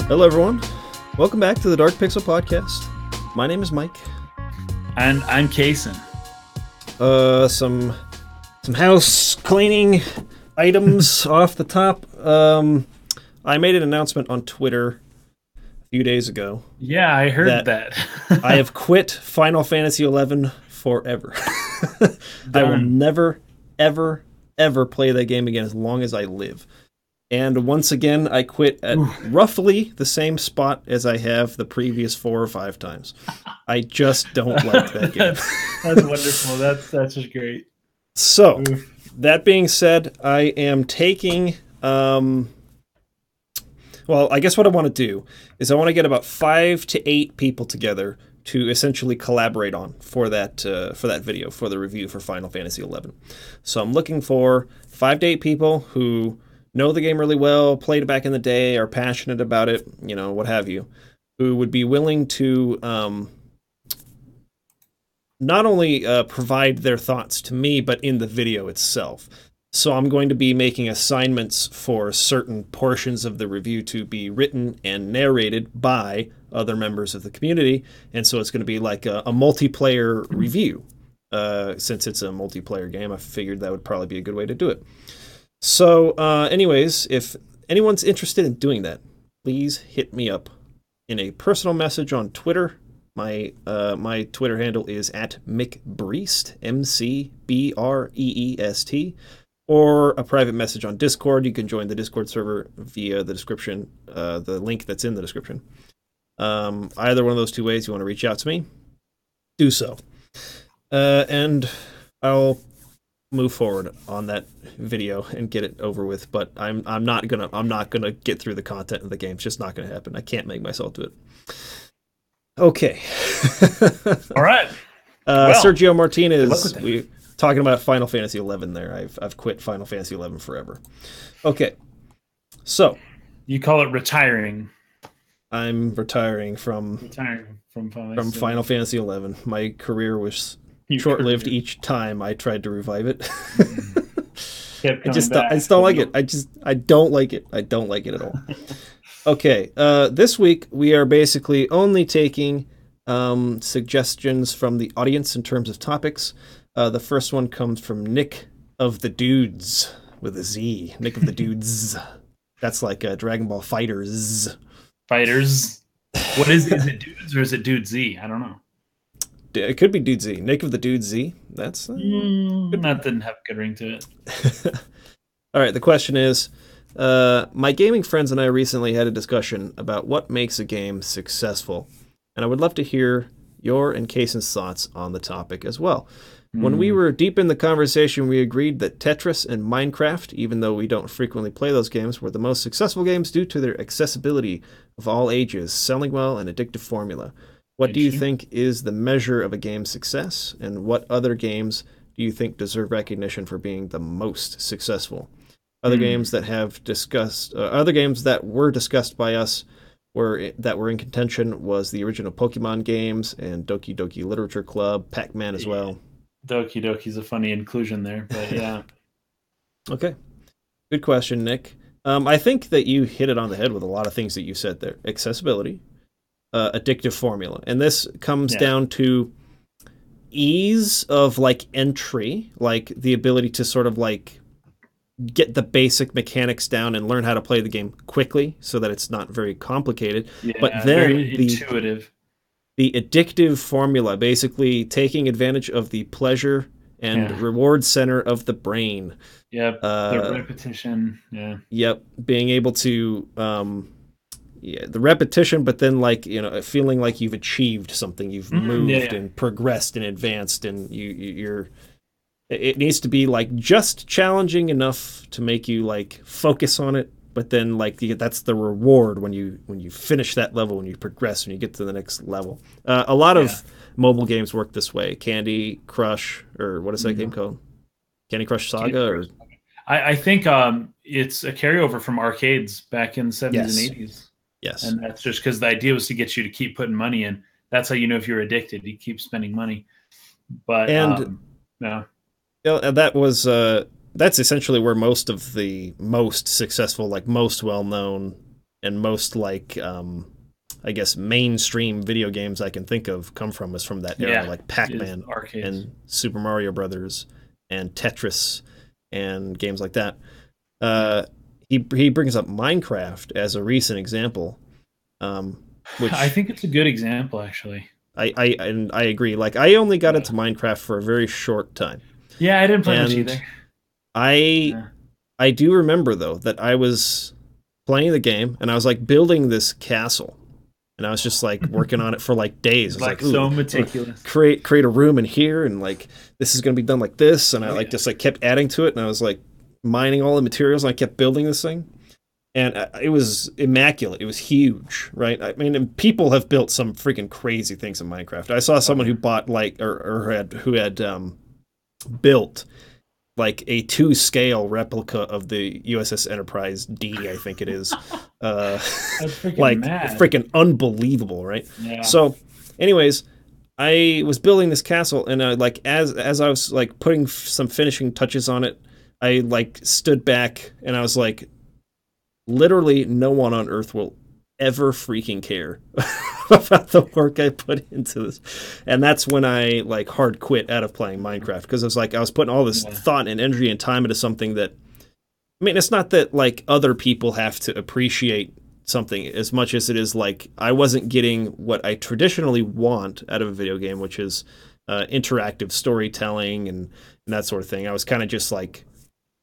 Hello, everyone. Welcome back to the Dark Pixel Podcast. My name is Mike. And I'm Kason. Some house cleaning items off the top. I made an announcement on Twitter a few days ago. Yeah, I heard that. I have quit Final Fantasy XI forever. I will never, ever, ever play that game again as long as I live. And once again, I quit at roughly the same spot as I have the previous 4 or 5 times. I just don't like that game. That's wonderful. That's just great. So, that being said, I am taking... well, I guess what I want to do is I want to get about 5 to 8 people together to essentially collaborate on for that video, for the review for Final Fantasy XI. So I'm looking for 5 to 8 people who know the game really well, played it back in the day, are passionate about it, you know, what have you, who would be willing to not only provide their thoughts to me, but in the video itself. So I'm going to be making assignments for certain portions of the review to be written and narrated by other members of the community, and so it's going to be like a multiplayer review. Since it's a multiplayer game, I figured that would probably be a good way to do it. So, anyways, if anyone's interested in doing that, please hit me up in a personal message on Twitter. My Twitter handle is @McBreest, McBreest, or a private message on Discord. You can join the Discord server via the description, the link that's in the description. Either one of those 2 ways you want to reach out to me, do so. And I'll move forward on that video and get it over with, but I'm not gonna get through the content of the game. It's just not gonna happen. I can't make myself do it. Okay. All right. Sergio Martinez, we talking about Final Fantasy XI there. I've quit Final Fantasy XI forever. Okay. So you call it retiring. I'm retiring from Final Fantasy XI. My career was short-lived each time I tried to revive it. I just don't like it. I don't like it. I don't like it at all. Okay, this week we are basically only taking suggestions from the audience in terms of topics. The first one comes from Nick of the Dudes with a Z. Nick of the Dudes. That's like Dragon Ball Fighters. Fighters. What is it? Dudes or is it Dude Z? I don't know. It could be Dude Z. Nick of the Dude Z. That's that didn't have a good ring to it. All right, the question is, my gaming friends and I recently had a discussion about what makes a game successful, and I would love to hear your and Kason's thoughts on the topic as well. When we were deep in the conversation, we agreed that Tetris and Minecraft, even though we don't frequently play those games, were the most successful games due to their accessibility of all ages, selling well, and addictive formula. What do you think is the measure of a game's success, and what other games do you think deserve recognition for being the most successful? Other games that were discussed by us that were in contention was the original Pokemon games and Doki Doki Literature Club, Pac-Man as well. Doki Doki's a funny inclusion there, but yeah. Okay, good question, Nick. I think that you hit it on the head with a lot of things that you said there. Accessibility. Addictive formula, and this comes down to ease of like entry, like the ability to sort of like get the basic mechanics down and learn how to play the game quickly so that it's not very complicated. But then very intuitive. The addictive formula, basically taking advantage of the pleasure and reward center of the brain. Yep, the repetition. Yeah. Yep, being able to the repetition, but then like, you know, feeling like you've achieved something, you've moved and progressed and advanced, and you're. It needs to be like just challenging enough to make you like focus on it, but then like that's the reward when you finish that level, when you progress, when you get to the next level. A lot of mobile games work this way. Candy Crush, or what is that game called? Candy Crush Saga? I think it's a carryover from arcades back in the 70s and 80s. Yes. And that's just because the idea was to get you to keep putting money in. That's how you know if you're addicted. You keep spending money. But that's essentially where most of the most successful, like most well-known and most like I guess mainstream video games I can think of come from is from that era, Yeah, like is Pac-Man arcades. and Super Mario Brothers and Tetris and games like that. Yeah. Uh, he brings up Minecraft as a recent example, um, I which think it's a good example, actually. I agree. Like I only got Yeah. into Minecraft for a very short time, Yeah, I didn't play much and either. I Yeah. I do remember though that I was playing the game and I was like building this castle and I was just like working on it for like days. I was Like like, ooh, so I'm gonna meticulous. create a room in here and like this is gonna be done like this and I Oh like yeah. just like kept adding to it and I was like mining all the materials and I kept building this thing and it was immaculate. It was huge, right? I mean, and people have built some freaking crazy things in Minecraft. I saw Oh someone who yeah. bought like or who had built like a two scale replica of the USS Enterprise D, I think it is. Uh, That's freaking like mad. freaking unbelievable, right? Yeah. So, anyways, I was building this castle, and like as I was like putting some finishing touches on it, I like stood back and I was like, literally, no one on Earth will ever freaking care about the work I put into this. And that's when I like hard quit out of playing Minecraft because it was like I was putting all this Yeah. thought and energy and time into something that I mean, it's not that like other people have to appreciate something as much as it is like I wasn't getting what I traditionally want out of a video game, which is interactive storytelling and that sort of thing. I was kind of just like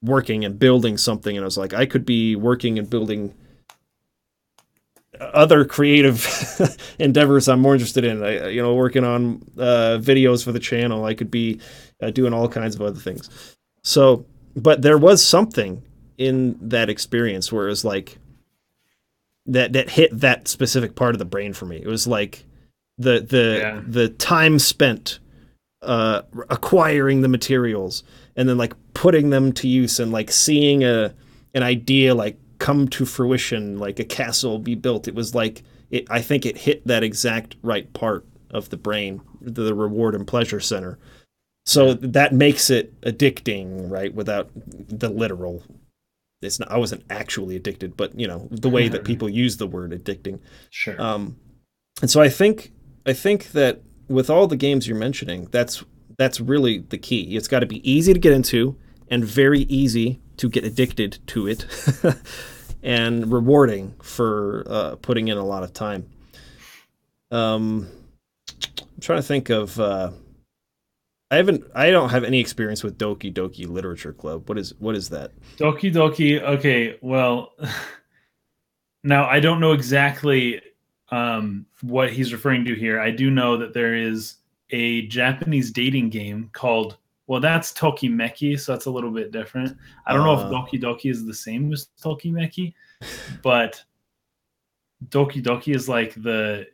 working and building something, and I was like, I could be working and building other creative endeavors I'm more interested in. Working on videos for the channel. I could be doing all kinds of other things. So, but there was something in that experience where it was like that hit that specific part of the brain for me. It was like Yeah. the time spent acquiring the materials and then like putting them to use and like seeing an idea like come to fruition, like a castle be built. It was like I think it hit that exact right part of the brain, the reward and pleasure center. So Yeah. that makes it addicting, right? Without the literal, it's not. I wasn't actually addicted, but the way that people use the word addicting. Sure. Um, and so I think that with all the games you're mentioning, that's really the key. It's got to be easy to get into and very easy to get addicted to it, and rewarding for putting in a lot of time. I'm trying to think of. I don't have any experience with Doki Doki Literature Club. What is that? Doki Doki. Okay. Well, now I don't know exactly what he's referring to here. I do know that there is a Japanese dating game called. Well, that's Tokimeki, so that's a little bit different. I don't know if Uh, Doki Doki is the same as Tokimeki, but Doki Doki is like the.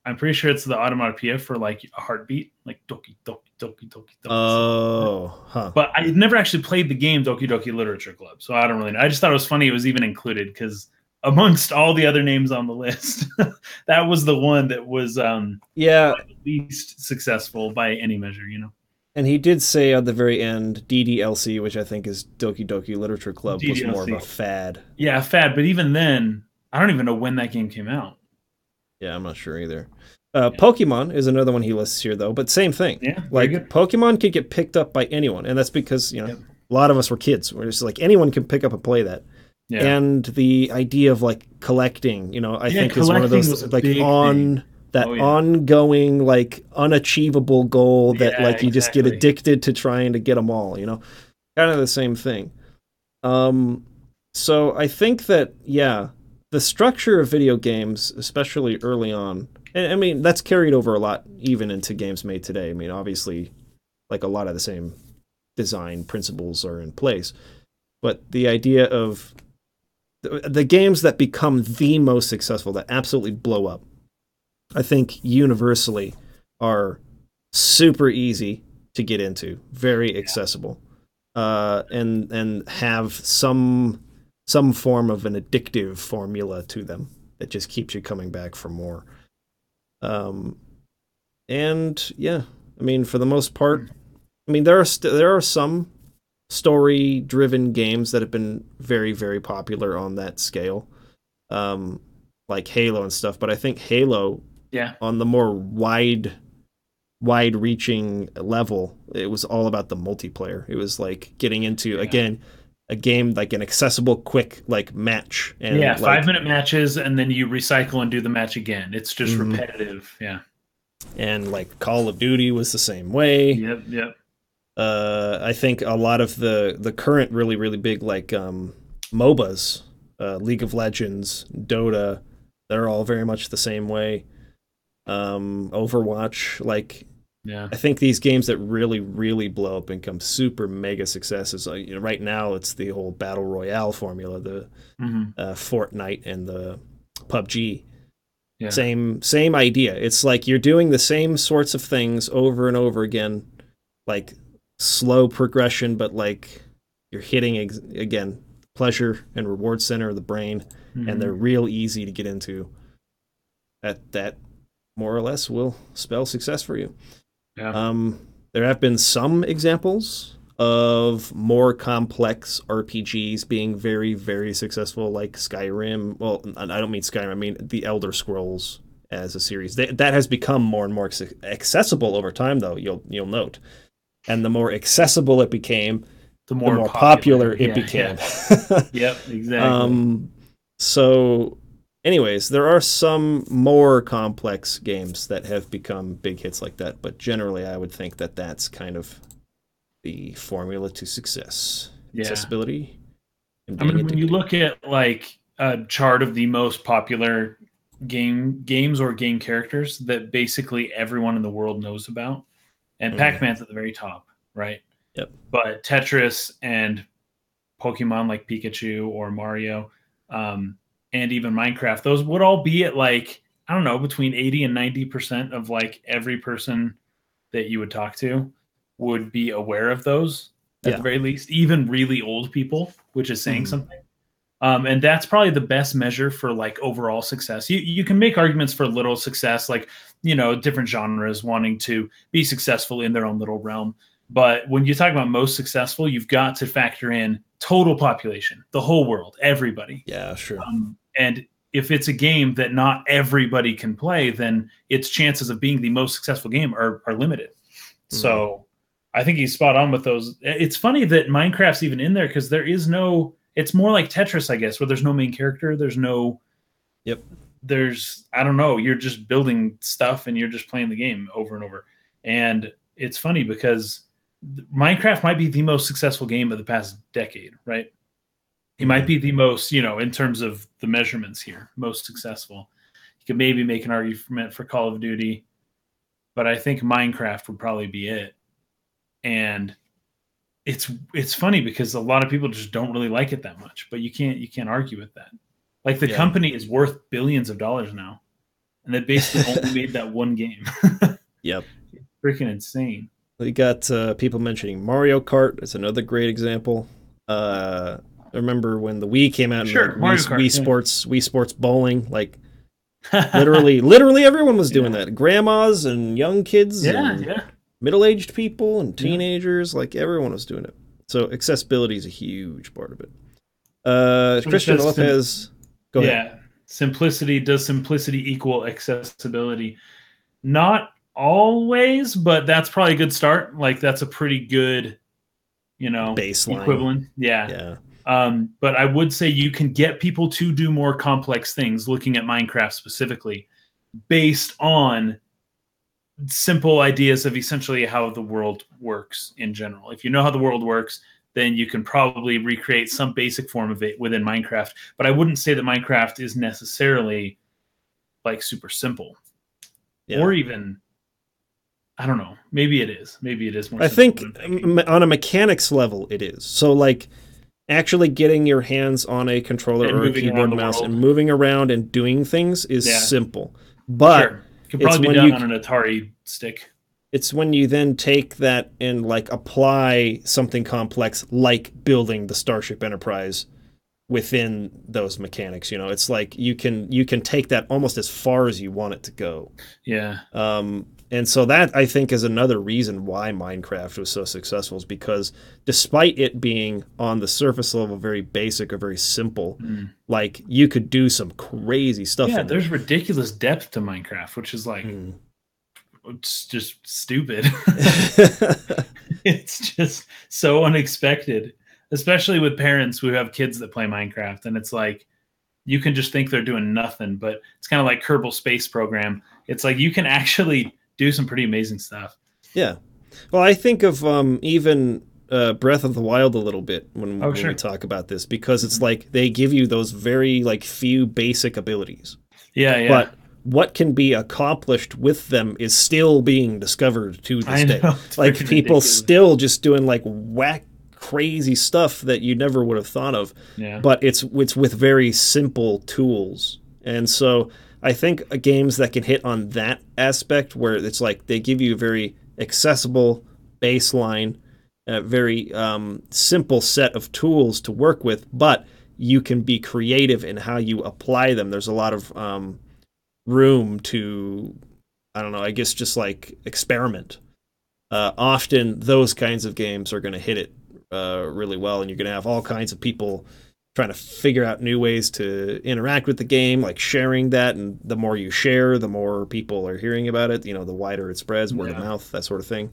I'm pretty sure it's the onomatopoeia for like a heartbeat, like Doki Doki Doki Doki Doki, something like that. oh, huh. But I never actually played the game Doki Doki Literature Club, so I don't really know. I just thought it was funny it was even included because amongst all the other names on the list, that was the one that was Yeah, least successful by any measure. and he did say at the very end, DDLC, which I think is Doki Doki Literature Club, was more of DDLC, a fad. yeah, fad. But even then, I don't even know when that game came out. Yeah, I'm not sure either. Yeah, Pokemon is another one he lists here, though, but same thing. yeah, very Like good. Pokemon could get picked up by anyone, and that's because Yep. a lot of us were kids. We're just like anyone can pick up and play that. Yeah, And the idea of like collecting, I yeah. think is one of Collecting those was a like big thing. on that Oh yeah, ongoing like unachievable goal that yeah, like you just get exactly. addicted to trying to get them all. Kind of the same thing. Um, so I think that yeah, the structure of video games, especially early on, and I mean that's carried over a lot even into games made today. I mean, obviously, like a lot of the same design principles are in place, but the idea of the games that become the most successful, that absolutely blow up, I think universally are super easy to get into, very accessible, and have some form of an addictive formula to them that just keeps you coming back for more. Um, and yeah, I mean, for the most part, I mean, there are some story driven games that have been very, very popular on that scale. Um, like Halo and stuff, but I think Halo Yeah. on the more wide reaching level, it was all about the multiplayer. It was like getting into Yeah. again a game like an accessible quick like match Yeah, and like 5 minute matches, and then you recycle and do the match again. It's just mhm. repetitive. Yeah. And like Call of Duty was the same way. Yep. Yep. I think a lot of the current really big like MOBAs, League of Legends, Dota, they're all very much the same way. Overwatch, like Yeah. I think these games that really blow up and become super mega successes. Right now it's the whole battle royale formula, the Hmm. Fortnite and the PUBG. Yeah. Same idea. It's like you're doing the same sorts of things over and over again, like slow progression, but like you're hitting again pleasure and reward center of the brain, and they're Hmm. real easy to get into. That more or less will spell success for you. Yeah. There have been some examples of more complex RPGs being very successful, like Skyrim. Well, I don't mean Skyrim. I mean the Elder Scrolls as a series. That has become more and more accessible over time, though. You'll note, and the more accessible it became, The the more more popular popular. it Yeah. became. Yeah. Yep. Exactly. um, so, anyways, there are some more complex games that have become big hits like that, but generally, I would think that that's kind of the formula to success: Yeah. accessibility and I being mean, when you addicting. look at like a chart of the most popular games or game characters that basically everyone in the world knows about, and Mm, Pac-Man's at the very top, right? yep. But Tetris and Pokemon like Pikachu or Mario, um, and even Minecraft, those would all be at like, I don't know, between 80 and 90% of like every person that you would talk to would be aware of those at the Yeah. very least, even really old people, which is saying Mm, something. And that's probably the best measure for like overall success. You can make arguments for little success, like different genres wanting to be successful in their own little realm. But when you talk about most successful, you've got to factor in total population, the whole world, everybody. yeah, sure. And if it's a game that not everybody can play, then its chances of being the most successful game are limited. Mm, So I think he's spot on with those. It's funny that Minecraft's even in there because there is no. It's more like Tetris, I guess, where there's no main character. There's no. yep. There's I don't know. You're just building stuff and you're just playing the game over and over. And it's funny because Minecraft might be the most successful game of the past decade, right? It might Mm, be the most, in terms of the measurements here, most successful. You could maybe make an argument for Call of Duty, but I think Minecraft would probably be it. And it's funny because a lot of people just don't really like it that much, but you can't argue with that. Like the yeah. company is worth billions of dollars now, and they basically only made that one game. Yep. Freaking insane. We got people mentioning Mario Kart. It's another great example. I remember when the Wii came out and like Sure, Mario Kart. Wii Sports bowling, like literally everyone was doing Yeah, that. Grandmas and young kids yeah, and yeah, middle-aged people and yeah. teenagers, like everyone was doing it. So accessibility is a huge part of it. So it Christian says, Lopez, go ahead. yeah, simplicity. Does simplicity equal accessibility? Not always, but that's probably a good start. Like that's a pretty good, Baseline. equivalent. Yeah. Yeah. But I would say you can get people to do more complex things, looking at Minecraft specifically, based on simple ideas of essentially how the world works in general. If you know how the world works, then you can probably recreate some basic form of it within Minecraft. But I wouldn't say that Minecraft is necessarily like super simple, Yeah. or even I don't know. Maybe it is. Maybe it is more I simple think than I'm thinking. on a mechanics level it is. So like actually getting your hands on a controller And or a moving around keyboard the and mouse and world. moving around and doing things is Yeah, simple. But sure. Could it's probably be when done you on an Atari stick. it's when you then take that and like apply something complex like building the Starship Enterprise within those mechanics. It's like you can take that almost as far as you want it to go. Yeah. And And so that I think is another reason why Minecraft was so successful is because despite it being on the surface level very basic or very simple, Mm. like you could do some crazy stuff Yeah, in there. there's ridiculous depth to Minecraft, which is like Mm. it's just stupid. It's just so unexpected, especially with parents who have kids that play Minecraft, and it's like you can just think they're doing nothing, but it's kind of like Kerbal Space Program. It's like you can actually do some pretty amazing stuff. Yeah. Well, I think of even Breath of the Wild a little bit Oh, when we sure. talk about this because it's Mhm. like they give you those very like few basic abilities, Yeah, yeah. but what can be accomplished with them is still being discovered to this I day. know it's Like freaking people ridiculous. still just doing like whack crazy stuff that you never would have thought of, Yeah. but it's with very simple tools. And so I think games that can hit on that aspect where it's like they give you a very accessible baseline, a very simple set of tools to work with, but you can be creative in how you apply them. There's a lot of room to, I don't know, I guess just like experiment. Often those kinds of games are going to hit it really well, and you're going to have all kinds of people trying to figure out new ways to interact with the game, like sharing that. And the more you share, the more people are hearing about it. You know, the wider it spreads, word of Yeah. mouth, that sort of thing.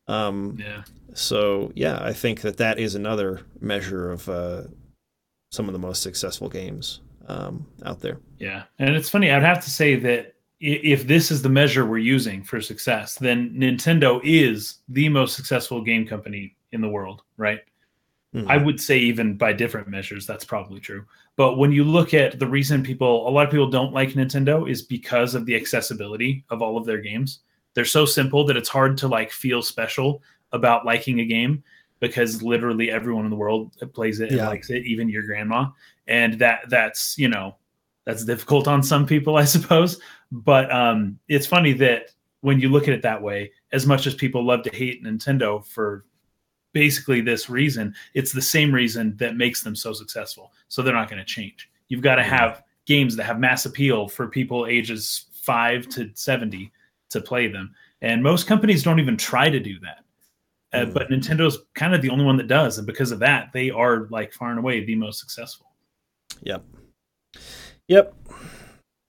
Um, Yeah. so yeah, I think that that is another measure of some of the most successful games out there. Yeah. And it's funny, I'd have to say that if this is the measure we're using for success, then Nintendo is the most successful game company in the world, right? I Mm-hmm. would say even by different measures, that's probably true. But when you look at the reason a lot of people don't like Nintendo is because of the accessibility of all of their games. They're so simple that it's hard to like feel special about liking a game because literally everyone in the world plays it and Yeah. likes it, even your grandma. And that's, that's difficult on some people, I suppose. But it's funny that when you look at it that way, as much as people love to hate Nintendo for basically this reason, it's the same reason that makes them so successful. So they're not going to change. You've got to Mm. have games that have mass appeal for people ages 5 to 70 to play them. And most companies don't even try to do that. Mm. But Nintendo's kind of the only one that does. And because of that, they are like far and away the most successful. Yep. Yep.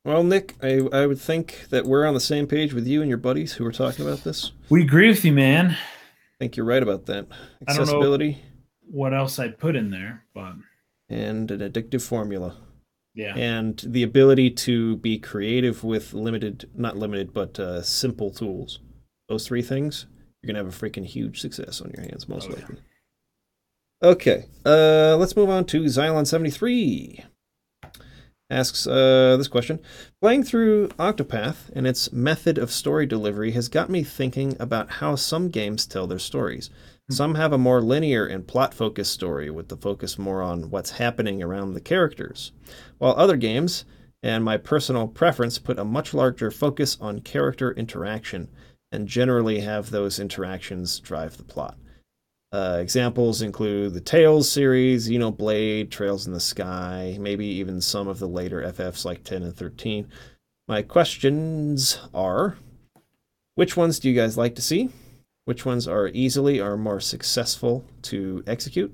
Well, Nick, I would think that we're on the same page with you and your buddies who were talking about this. We agree with you, man. I think you're right about that. I don't know Accessibility what else I'd put in there, but and an addictive formula. yeah. And the ability to be creative with limited, not limited, but simple tools. Those three things, you're going to have a freaking huge success on your hands, most Oh, yeah. likely. Okay, let's move on to Xylon73. Asks this question. Playing through Octopath and its method of story delivery has got me thinking about how some games tell their stories. Some have a more linear and plot-focused story, with the focus more on what's happening around the characters, while other games, and my personal preference, put a much larger focus on character interaction and generally have those interactions drive the plot. Examples include the Tales series, Blade, Trails in the Sky, maybe even some of the later FFs like 10 and 13. My questions are, which ones do you guys like to see? Which ones are easily or more successful to execute?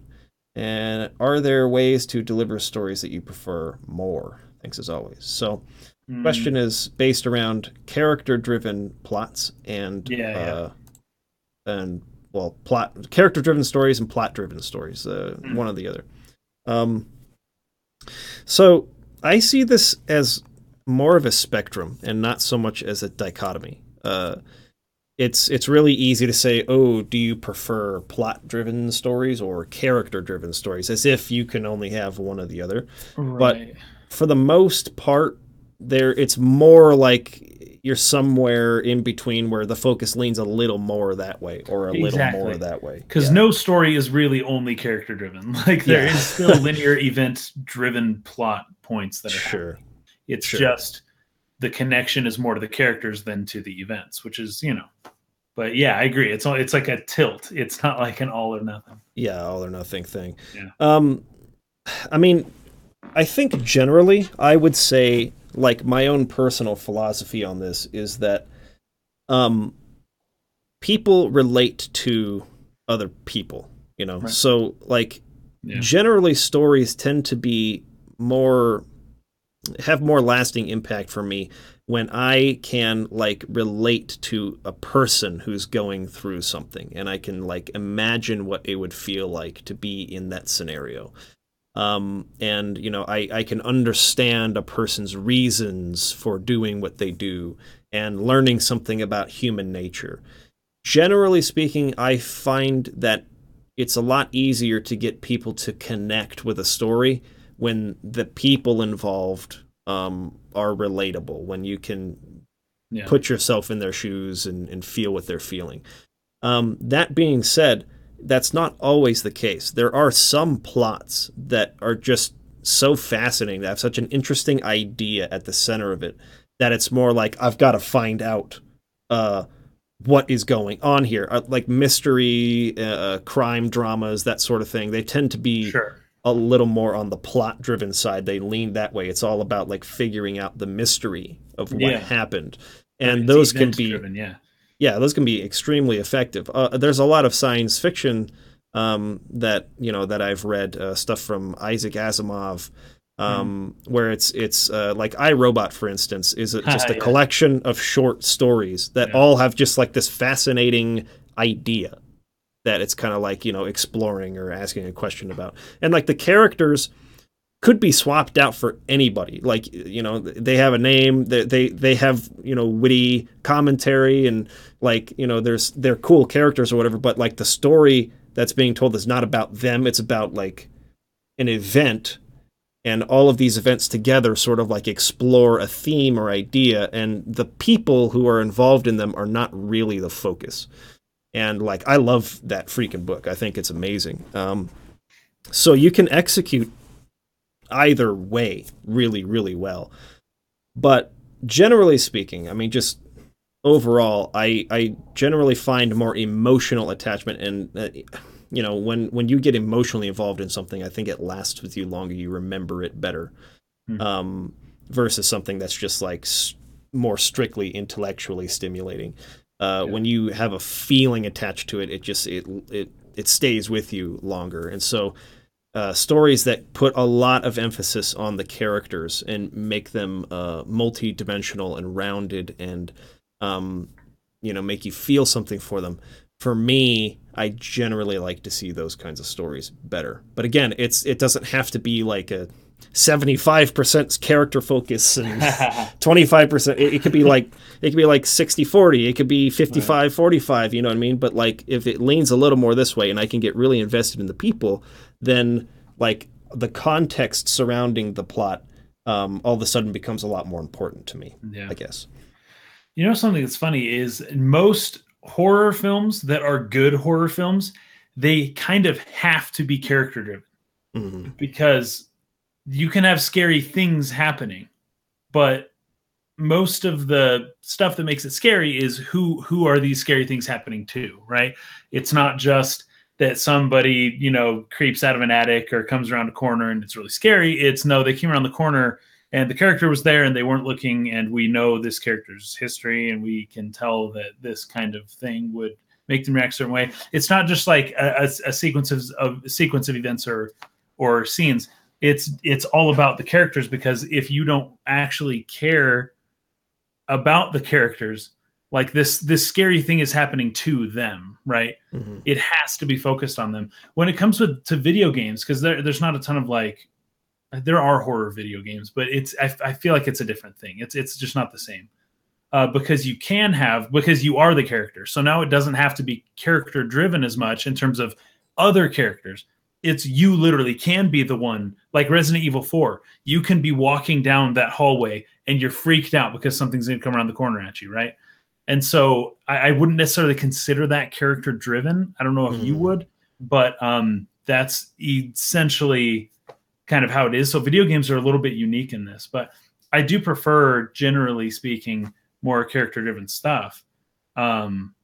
And are there ways to deliver stories that you prefer more? Thanks as always. So, question is based around character-driven plots Yeah. and well, character-driven stories and plot-driven stories, one or the other. So I see this as more of a spectrum and not so much as a dichotomy. It's really easy to say, oh, do you prefer plot-driven stories or character-driven stories, as if you can only have one or the other. But Right. for the most part, it's more like you're somewhere in between where the focus leans a little more that way or a little more Exactly. that way. Because Yeah. no story is really only character driven. Like there Yeah. is still linear event driven plot points that are Sure. happening. It's Sure. just the connection is more to the characters than to the events, which is, But yeah, I agree. It's like a tilt. It's not like an all or nothing. Yeah, all or nothing thing. Yeah. I mean, I think generally I would say, like, my own personal philosophy on this is that um, people relate to other people, you know. Right. So like Yeah. generally stories tend to be more have more lasting impact for me when I can like relate to a person who's going through something and I can like imagine what it would feel like to be in that scenario. And you know, I can understand a person's reasons for doing what they do and learning something about human nature. Generally speaking, I find that it's a lot easier to get people to connect with a story when the people involved are relatable, when you can Yeah. put yourself in their shoes and feel what they're feeling. That being said, that's not always the case. There are some plots that are just so fascinating, that have such an interesting idea at the center of it, that it's more like, I've got to find out uh, what is going on here. Like mystery, crime dramas, that sort of thing. They tend to be Sure. a little more on the plot driven side. They lean that way. It's all about like figuring out the mystery of what Yeah. happened. And It's those can event be, driven. Yeah. yeah, those can be extremely effective. There's a lot of science fiction that you know that I've read, stuff from Isaac Asimov, where it's like iRobot, for instance, is just a Yeah. collection of short stories that Yeah. all have just like this fascinating idea that it's kind of like, you know, exploring or asking a question about, and like the characters could be swapped out for anybody. Like, you know, they have a name, they have, you know, witty commentary, and like, you know, they're cool characters or whatever, but like the story that's being told is not about them. It's about like an event, and all of these events together sort of like explore a theme or idea, and the people who are involved in them are not really the focus. And like, I love that freaking book. I think it's amazing. So you can execute either way really, really well. But generally speaking, I mean, just overall, I generally find more emotional attachment, and you know, when you get emotionally involved in something, I think it lasts with you longer. You remember it better, Hmm. versus something that's just like more strictly intellectually stimulating. Yeah. When you have a feeling attached to it, it stays with you longer. And so stories that put a lot of emphasis on the characters and make them multi-dimensional and rounded, and you know, make you feel something for them. For me, I generally like to see those kinds of stories better. But again, it doesn't have to be like a 75% character focus and 25%. It could be like 60-40. It could be Right. 55-45, you know what I mean? But like, if it leans a little more this way and I can get really invested in the people, then like the context surrounding the plot all of a sudden becomes a lot more important to me, Yeah. I guess. You know, something that's funny is most horror films that are good horror films, they kind of have to be character driven Mm-hmm. because you can have scary things happening, but most of the stuff that makes it scary is who are these scary things happening to, right? It's not just that somebody, you know, creeps out of an attic or comes around a corner and it's really scary. It's no, they came around the corner and the character was there and they weren't looking, and we know this character's history and we can tell that this kind of thing would make them react a certain way. It's not just like a sequence of events or scenes. It's all about the characters, because if you don't actually care about the characters, like this scary thing is happening to them, right? Mm-hmm. It has to be focused on them. When it comes to video games, because there's not a ton of like, there are horror video games, but I feel like it's a different thing. It's just not the same, because because you are the character. So now it doesn't have to be character driven as much in terms of other characters. It's you literally can be the one, like Resident Evil 4. You can be walking down that hallway and you're freaked out because something's going to come around the corner at you, right? And so I wouldn't necessarily consider that character driven. I don't know if you Mm-hmm. would, but that's essentially kind of how it is. So video games are a little bit unique in this, but I do prefer, generally speaking, more character driven stuff. Um,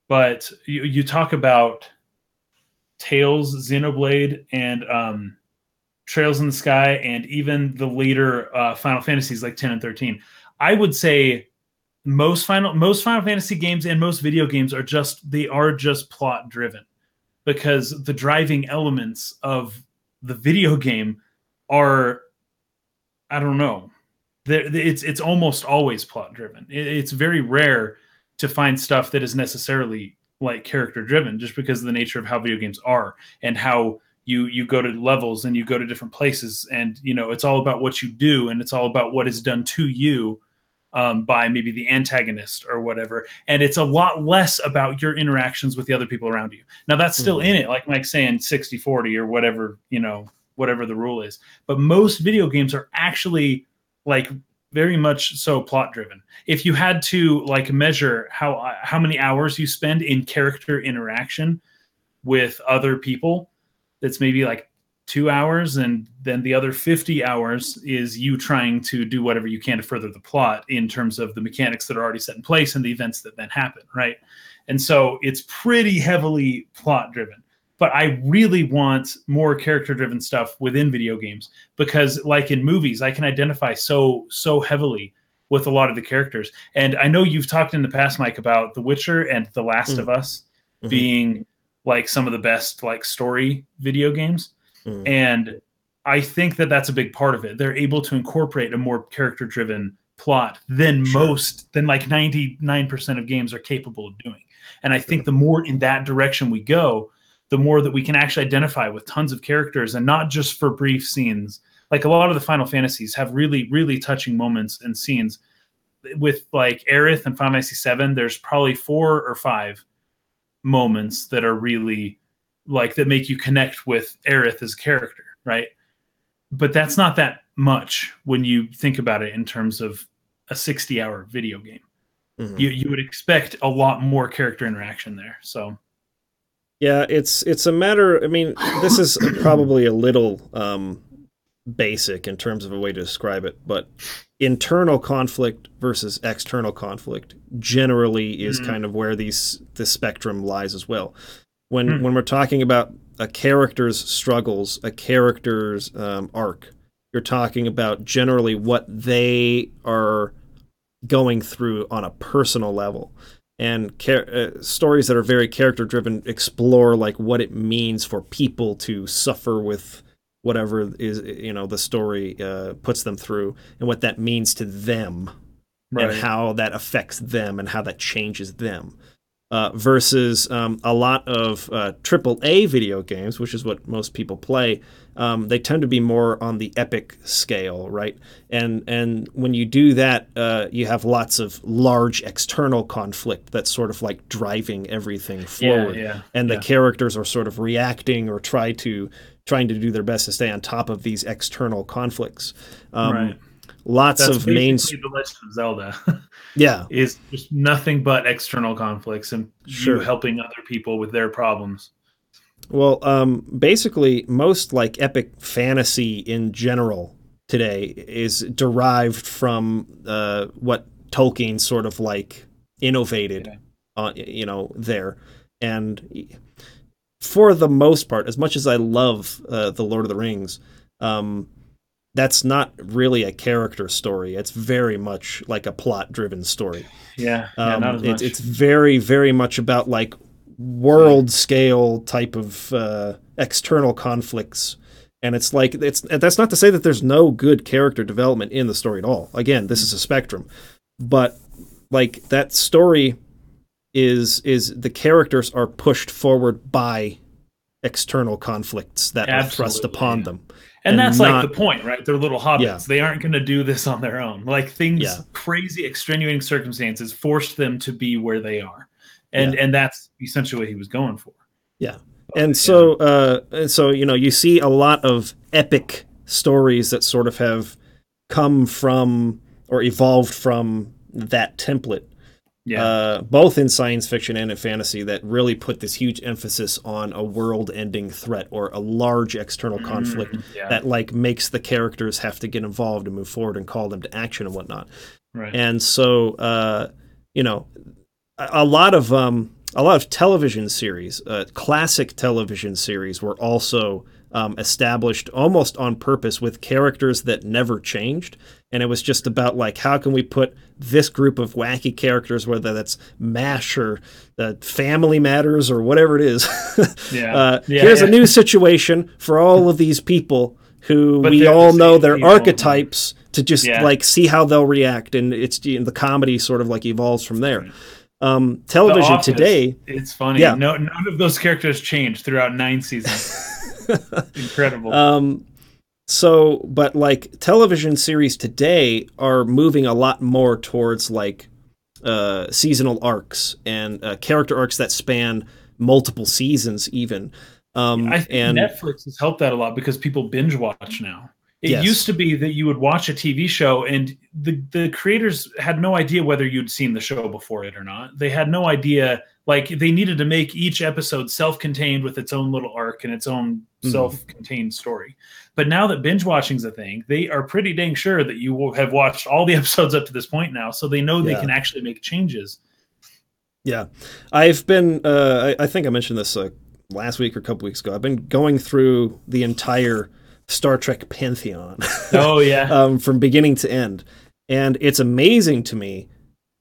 but you talk about Tales, Xenoblade, and Trails in the Sky, and even the later Final Fantasies like 10 and 13. I would say most Final Fantasy games and most video games are just plot driven, because the driving elements of the video game are, I don't know, it's almost always plot driven. It's very rare to find stuff that is necessarily like character driven, just because of the nature of how video games are, and how you go to levels and you go to different places, and it's all about what you do, and it's all about what is done to you by maybe the antagonist or whatever. And it's a lot less about your interactions with the other people around you. Now that's still in it, like Mike's saying, 60-40 or whatever, whatever the rule is. But most video games are actually like very much so plot driven. If you had to like measure how many hours you spend in character interaction with other people, that's maybe like 2 hours, and then the other 50 hours is you trying to do whatever you can to further the plot in terms of the mechanics that are already set in place and the events that then happen, right? And so it's pretty heavily plot driven. But I really want more character driven stuff within video games, because like in movies, I can identify so heavily with a lot of the characters. And I know you've talked in the past, Mike, about The Witcher and The Last of Us being like some of the best like story video games. And I think that that's a big part of it. They're able to incorporate a more character driven plot than than like 99% of games are capable of doing. And I think the more in that direction we go, the more that we can actually identify with tons of characters, and not just for brief scenes. Like a lot of the Final Fantasies have really, really touching moments and scenes. With like Aerith and Final Fantasy VII, there's probably 4 or 5 moments that are really like that make you connect with Aerith as a character, right? But that's not that much when you think about it in terms of a 60-hour video game. You would expect a lot more character interaction there. So yeah, it's a matter. I mean, this is probably a little basic in terms of a way to describe it, but internal conflict versus external conflict generally is kind of where the spectrum lies as well. When we're talking about a character's struggles, a character's arc, you're talking about generally what they are going through on a personal level. And stories that are very character-driven explore like what it means for people to suffer with whatever is the story puts them through, and what that means to them, and how that affects them, and how that changes them. Versus a lot of AAA video games, which is what most people play, they tend to be more on the epic scale, right? And when you do that, you have lots of large external conflict that's sort of like driving everything forward. And the characters are sort of reacting or trying to do their best to stay on top of these external conflicts. Lots That's of The Legend of Zelda. Is just nothing but external conflicts and you helping other people with their problems. Well, basically, most like epic fantasy in general today is derived from what Tolkien sort of like innovated, there. And for the most part, as much as I love the Lord of the Rings, that's not really a character story. It's very much like a plot-driven story. Not as much. It's very, very much about like world-scale type of external conflicts, and it's like that's not to say that there's no good character development in the story at all. Again, this is a spectrum, but like that story is the characters are pushed forward by external conflicts that are thrust upon them. And that's like the point, right? They're little hobbits. They aren't going to do this on their own. Like crazy extenuating circumstances forced them to be where they are. And that's essentially what he was going for. So you see a lot of epic stories that sort of have come from or evolved from that template. Both in science fiction and in fantasy, that really put this huge emphasis on a world-ending threat or a large external conflict that like makes the characters have to get involved and move forward and call them to action and whatnot. And so a lot of television series, classic television series, were also established almost on purpose with characters that never changed. And it was just about like, how can we put this group of wacky characters, whether that's MASH or Family Matters or whatever it is. Here's a new situation for all of these people who we all know their archetypes to just like see how they'll react. And the comedy sort of like evolves from there. Television Office, today, it's funny. Yeah. None of those characters changed throughout 9 seasons. Incredible. But like television series today are moving a lot more towards like seasonal arcs and character arcs that span multiple seasons even. I think Netflix has helped that a lot because people binge watch now. It used to be that you would watch a TV show and the creators had no idea whether you'd seen the show before it or not. They had no idea. Like, they needed to make each episode self-contained with its own little arc and its own self-contained story. But now that binge watching's a thing, they are pretty dang sure that you will have watched all the episodes up to this point now, so they know they can actually make changes. Yeah. I've been, I think I mentioned this last week or a couple weeks ago. I've been going through the entire Star Trek pantheon. Oh, yeah. From beginning to end. And it's amazing to me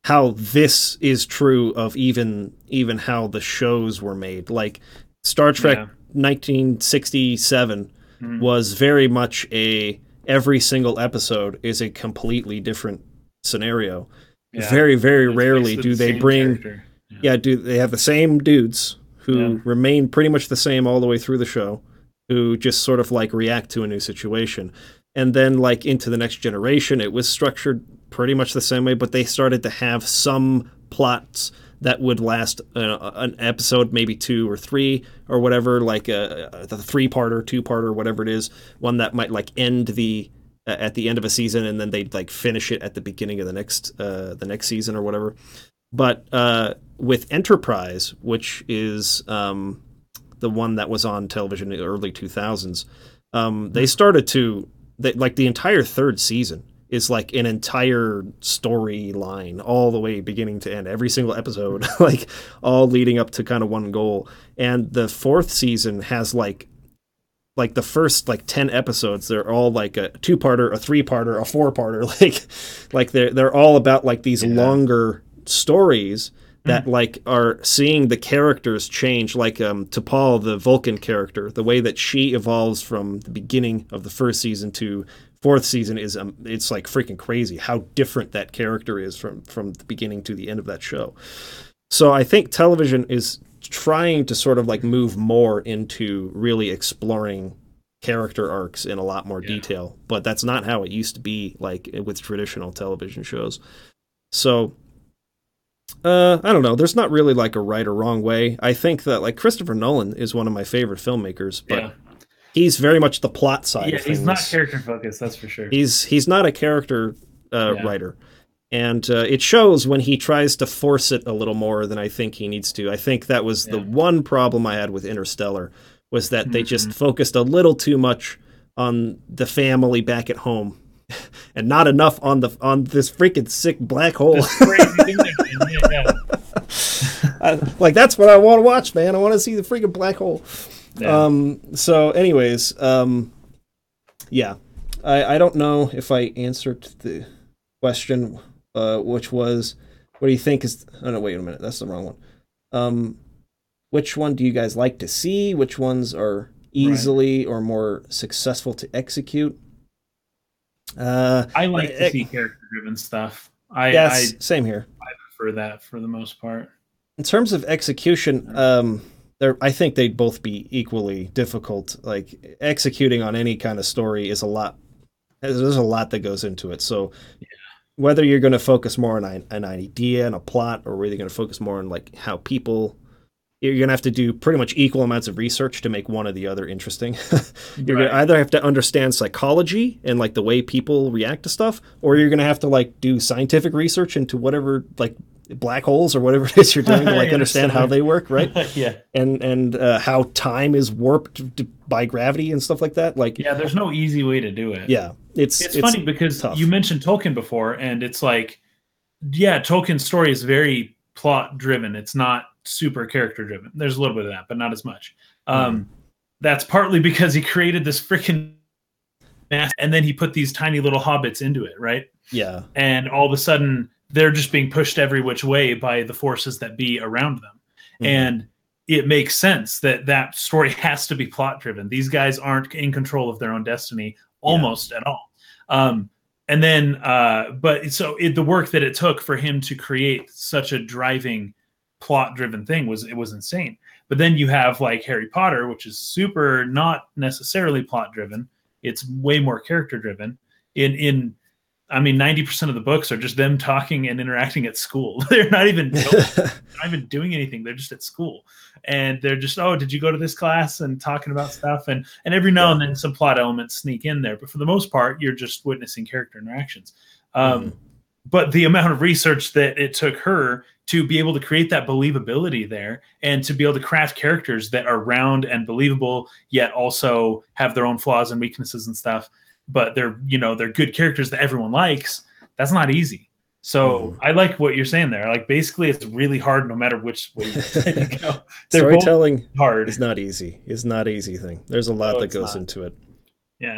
how this is true of even how the shows were made. Like Star Trek 1967 was very much every single episode is a completely different scenario. Yeah. Very, very rarely do they bring do they have the same dudes who remain pretty much the same all the way through the show, who just sort of like react to a new situation. And then like into the next generation, it was structured pretty much the same way, but they started to have some plots that would last an episode, maybe 2 or 3 or whatever, like the 3-parter, 2-parter, whatever it is, one that might like end at the end of a season, and then they'd like finish it at the beginning of the next season or whatever. But with Enterprise, which is the one that was on television in the early 2000s, they started to like the entire 3rd season is like an entire storyline all the way beginning to end, every single episode, like all leading up to kind of one goal. And the 4th season has like the first like 10 episodes, they're all like a 2-parter, a 3-parter, a 4-parter, like they're all about like these longer stories that like are seeing the characters change, like T'Pol, the Vulcan character, the way that she evolves from the beginning of the 1st season to 4th season is it's like freaking crazy how different that character is from the beginning to the end of that show. So I think television is trying to sort of like move more into really exploring character arcs in a lot more detail, but that's not how it used to be like with traditional television shows. So I don't know. There's not really like a right or wrong way. I think that like Christopher Nolan is one of my favorite filmmakers, but he's very much the plot side of things. He's not character focused, that's for sure. He's not a character writer. And it shows when he tries to force it a little more than I think he needs to. I think that was the one problem I had with Interstellar, was that they just focused a little too much on the family back at home and not enough on this freaking sick black hole. This crazy thing like, that's what I want to watch, man. I want to see the freaking black hole. So anyways, I don't know if I answered the question, which was, what do you think is, oh no, wait a minute, that's the wrong one. Which one do you guys like to see? Which ones are easily or more successful to execute? I like to see character-driven stuff. Same here. I prefer that for the most part. In terms of execution, I think they'd both be equally difficult. Like, executing on any kind of story is a lot. There's a lot that goes into it. So whether you're going to focus more on an idea and a plot, or whether you're going to focus more on like how people, you're going to have to do pretty much equal amounts of research to make one or the other interesting. You're going to either have to understand psychology and like the way people react to stuff, or you're going to have to like do scientific research into whatever, like black holes or whatever it is you're doing to like understand how they work, right? And how time is warped by gravity and stuff like that. Like, there's no easy way to do it. It's funny because you mentioned Tolkien before, and it's like, Tolkien's story is very plot driven. It's not super character driven. There's a little bit of that, but not as much. that's partly because he created this freaking mass, and then he put these tiny little hobbits into it, right? Yeah. And all of a sudden they're just being pushed every which way by the forces that be around them. And it makes sense that that story has to be plot driven. These guys aren't in control of their own destiny almost at all. And then, but so the work that it took for him to create such a driving plot driven thing was insane. But then you have like Harry Potter, which is super not necessarily plot driven. It's way more character driven. I mean, 90% of the books are just them talking and interacting at school. They're not even doing anything. They're just at school, and they're just, oh, did you go to this class, and talking about stuff, and every now and then some plot elements sneak in there. But for the most part, you're just witnessing character interactions. But the amount of research that it took her to be able to create that believability there, and to be able to craft characters that are round and believable, yet also have their own flaws and weaknesses and stuff, but they're good characters that everyone likes. That's not easy. So I like what you're saying there. Like, basically it's really hard no matter which way you go. Storytelling hard. is not easy. It's not an easy thing. There's a lot that goes into it. Yeah.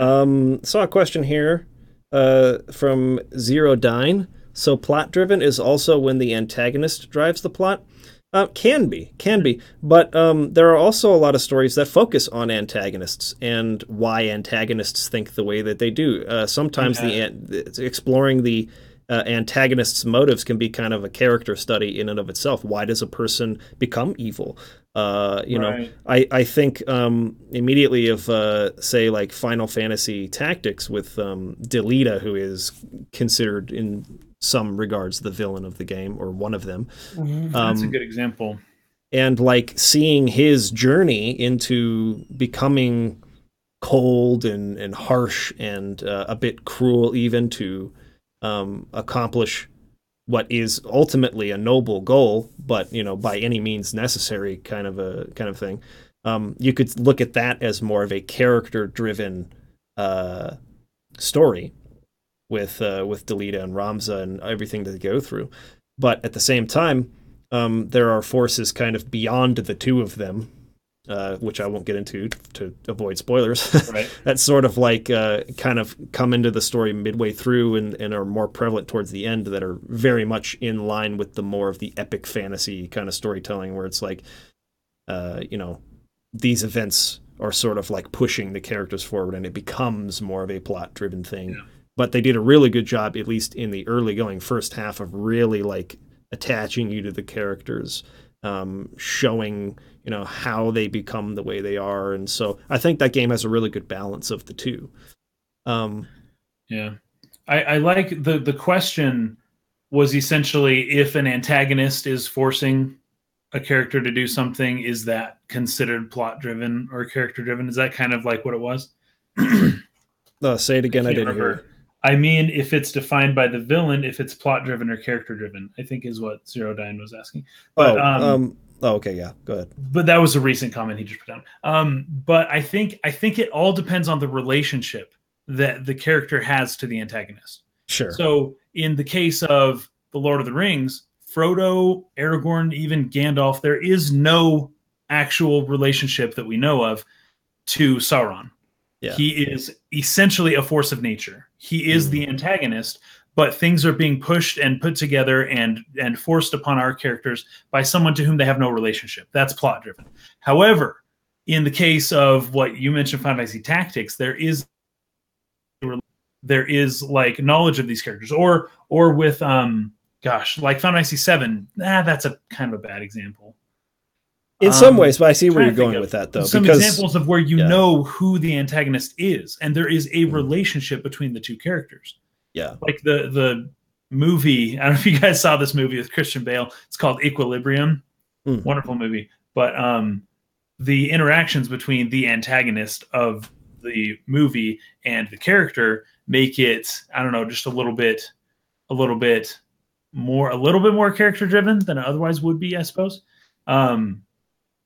Saw a question here from Zero Dine. So plot driven is also when the antagonist drives the plot? Can be, but there are also a lot of stories that focus on antagonists and why antagonists think the way that they do. Sometimes exploring the antagonist's motives can be kind of a character study in and of itself. Why does a person become evil? You know, I think immediately of say like Final Fantasy Tactics with Delita, who is considered in some regards the villain of the game, or one of them. That's a good example. And like seeing his journey into becoming cold and harsh and a bit cruel, even to accomplish what is ultimately a noble goal, but by any means necessary kind of thing. You could look at that as more of a character driven story with Delita and Ramza and everything that they go through. But at the same time, there are forces kind of beyond the two of them, which I won't get into to avoid spoilers. That sort of like kind of come into the story midway through and are more prevalent towards the end, that are very much in line with the more of the epic fantasy kind of storytelling, where it's like, these events are sort of like pushing the characters forward, and it becomes more of a plot driven thing. Yeah. But they did a really good job, at least in the early going first half, of really like attaching you to the characters, showing how they become the way they are. And so I think that game has a really good balance of the two. Yeah, I like the question was essentially, if an antagonist is forcing a character to do something, is that considered plot driven or character driven? Is that kind of like what it was? Say it again. I didn't hear. I mean, if it's defined by the villain, if it's plot driven or character driven, I think is what Zero Dine was asking. But, okay, yeah, go ahead. But that was a recent comment he just put down. But I think it all depends on the relationship that the character has to the antagonist. Sure. So in the case of The Lord of the Rings, Frodo, Aragorn, even Gandalf, there is no actual relationship that we know of to Sauron. Yeah. He is essentially a force of nature. He is the antagonist, but things are being pushed and put together and forced upon our characters by someone to whom they have no relationship. That's plot driven. However, in the case of what you mentioned, Final Fantasy Tactics, there is like knowledge of these characters, or with like Final Fantasy 7. That's a kind of a bad example. In some ways, but I see where you're going with that, though. Some examples of where you know who the antagonist is, and there is a relationship between the two characters. Yeah. Like the movie, I don't know if you guys saw this movie with Christian Bale. It's called Equilibrium. Wonderful movie. But the interactions between the antagonist of the movie and the character make it, I don't know, just a little bit more character driven than it otherwise would be, I suppose.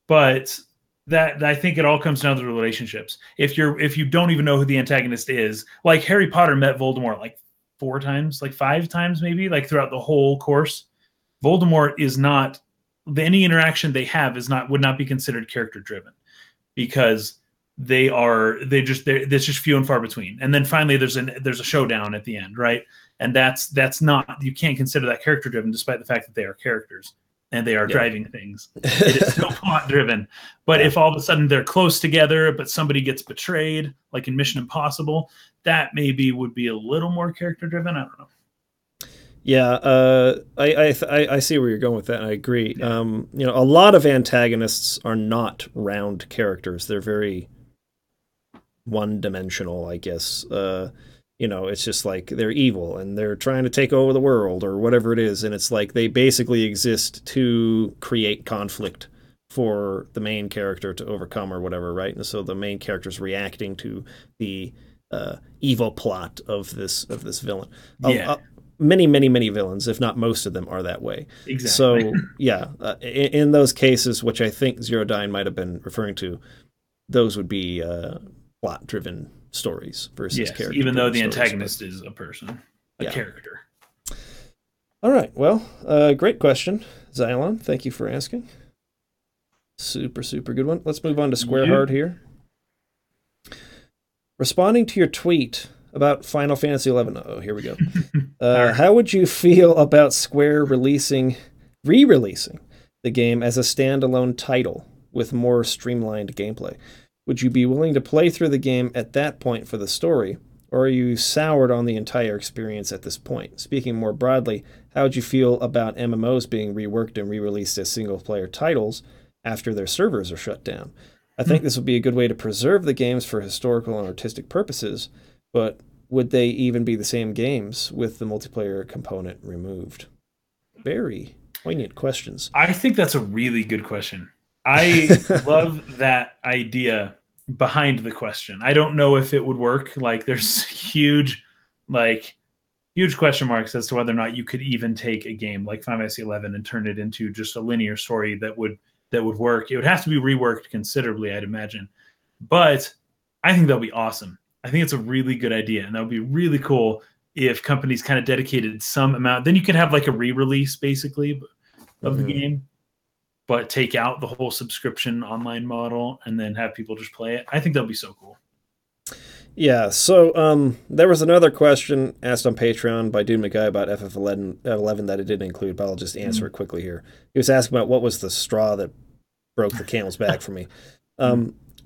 But that, I think it all comes down to the relationships. If you don't even know who the antagonist is, like Harry Potter met Voldemort like 4 times, like 5 times maybe, like throughout the whole course. Voldemort is not, any interaction they have would not be considered character driven, because there's just few and far between. And then finally there's a showdown at the end, right? And that's not, you can't consider that character driven, despite the fact that they are characters and they are driving things. It is still plot driven. But if all of a sudden they're close together, but somebody gets betrayed, like in Mission Impossible, that maybe would be a little more character driven. I don't know. Yeah, I see where you're going with that. And I agree. Yeah. A lot of antagonists are not round characters. They're very one-dimensional, I guess. It's just like they're evil and they're trying to take over the world or whatever it is, and it's like they basically exist to create conflict for the main character to overcome or whatever, right? And so the main character's reacting to the evil plot of this villain. Yeah. Many villains, if not most of them, are that way. Exactly. So, yeah, in those cases, which I think Zero Dyne might have been referring to, those would be plot-driven stories versus character. Even though the antagonist is a person, a character. All right, well, great question, Xylon. Thank you for asking. Super good one. Let's move on to Squarehard here. Responding to your tweet about Final Fantasy XI. Oh, here we go. How would you feel about Square re-releasing the game as a standalone title with more streamlined gameplay? Would you be willing to play through the game at that point for the story, or are you soured on the entire experience at this point? Speaking more broadly, how would you feel about MMOs being reworked and re-released as single-player titles after their servers are shut down? I think this would be a good way to preserve the games for historical and artistic purposes, but would they even be the same games with the multiplayer component removed? Very poignant questions. I think that's a really good question. I love that idea behind the question. I don't know if it would work. Like, there's huge question marks as to whether or not you could even take a game like Final Fantasy XI and turn it into just a linear story that would work. It would have to be reworked considerably, I'd imagine. But I think that'll be awesome. I think it's a really good idea, and that would be really cool if companies kind of dedicated some amount. Then you could have like a re-release, basically, of the game, but take out the whole subscription online model and then have people just play it. I think that'd be so cool. Yeah, so there was another question asked on Patreon by Dude McGuy about FF11 that it didn't include, but I'll just answer it quickly here. He was asking about what was the straw that broke the camel's back for me.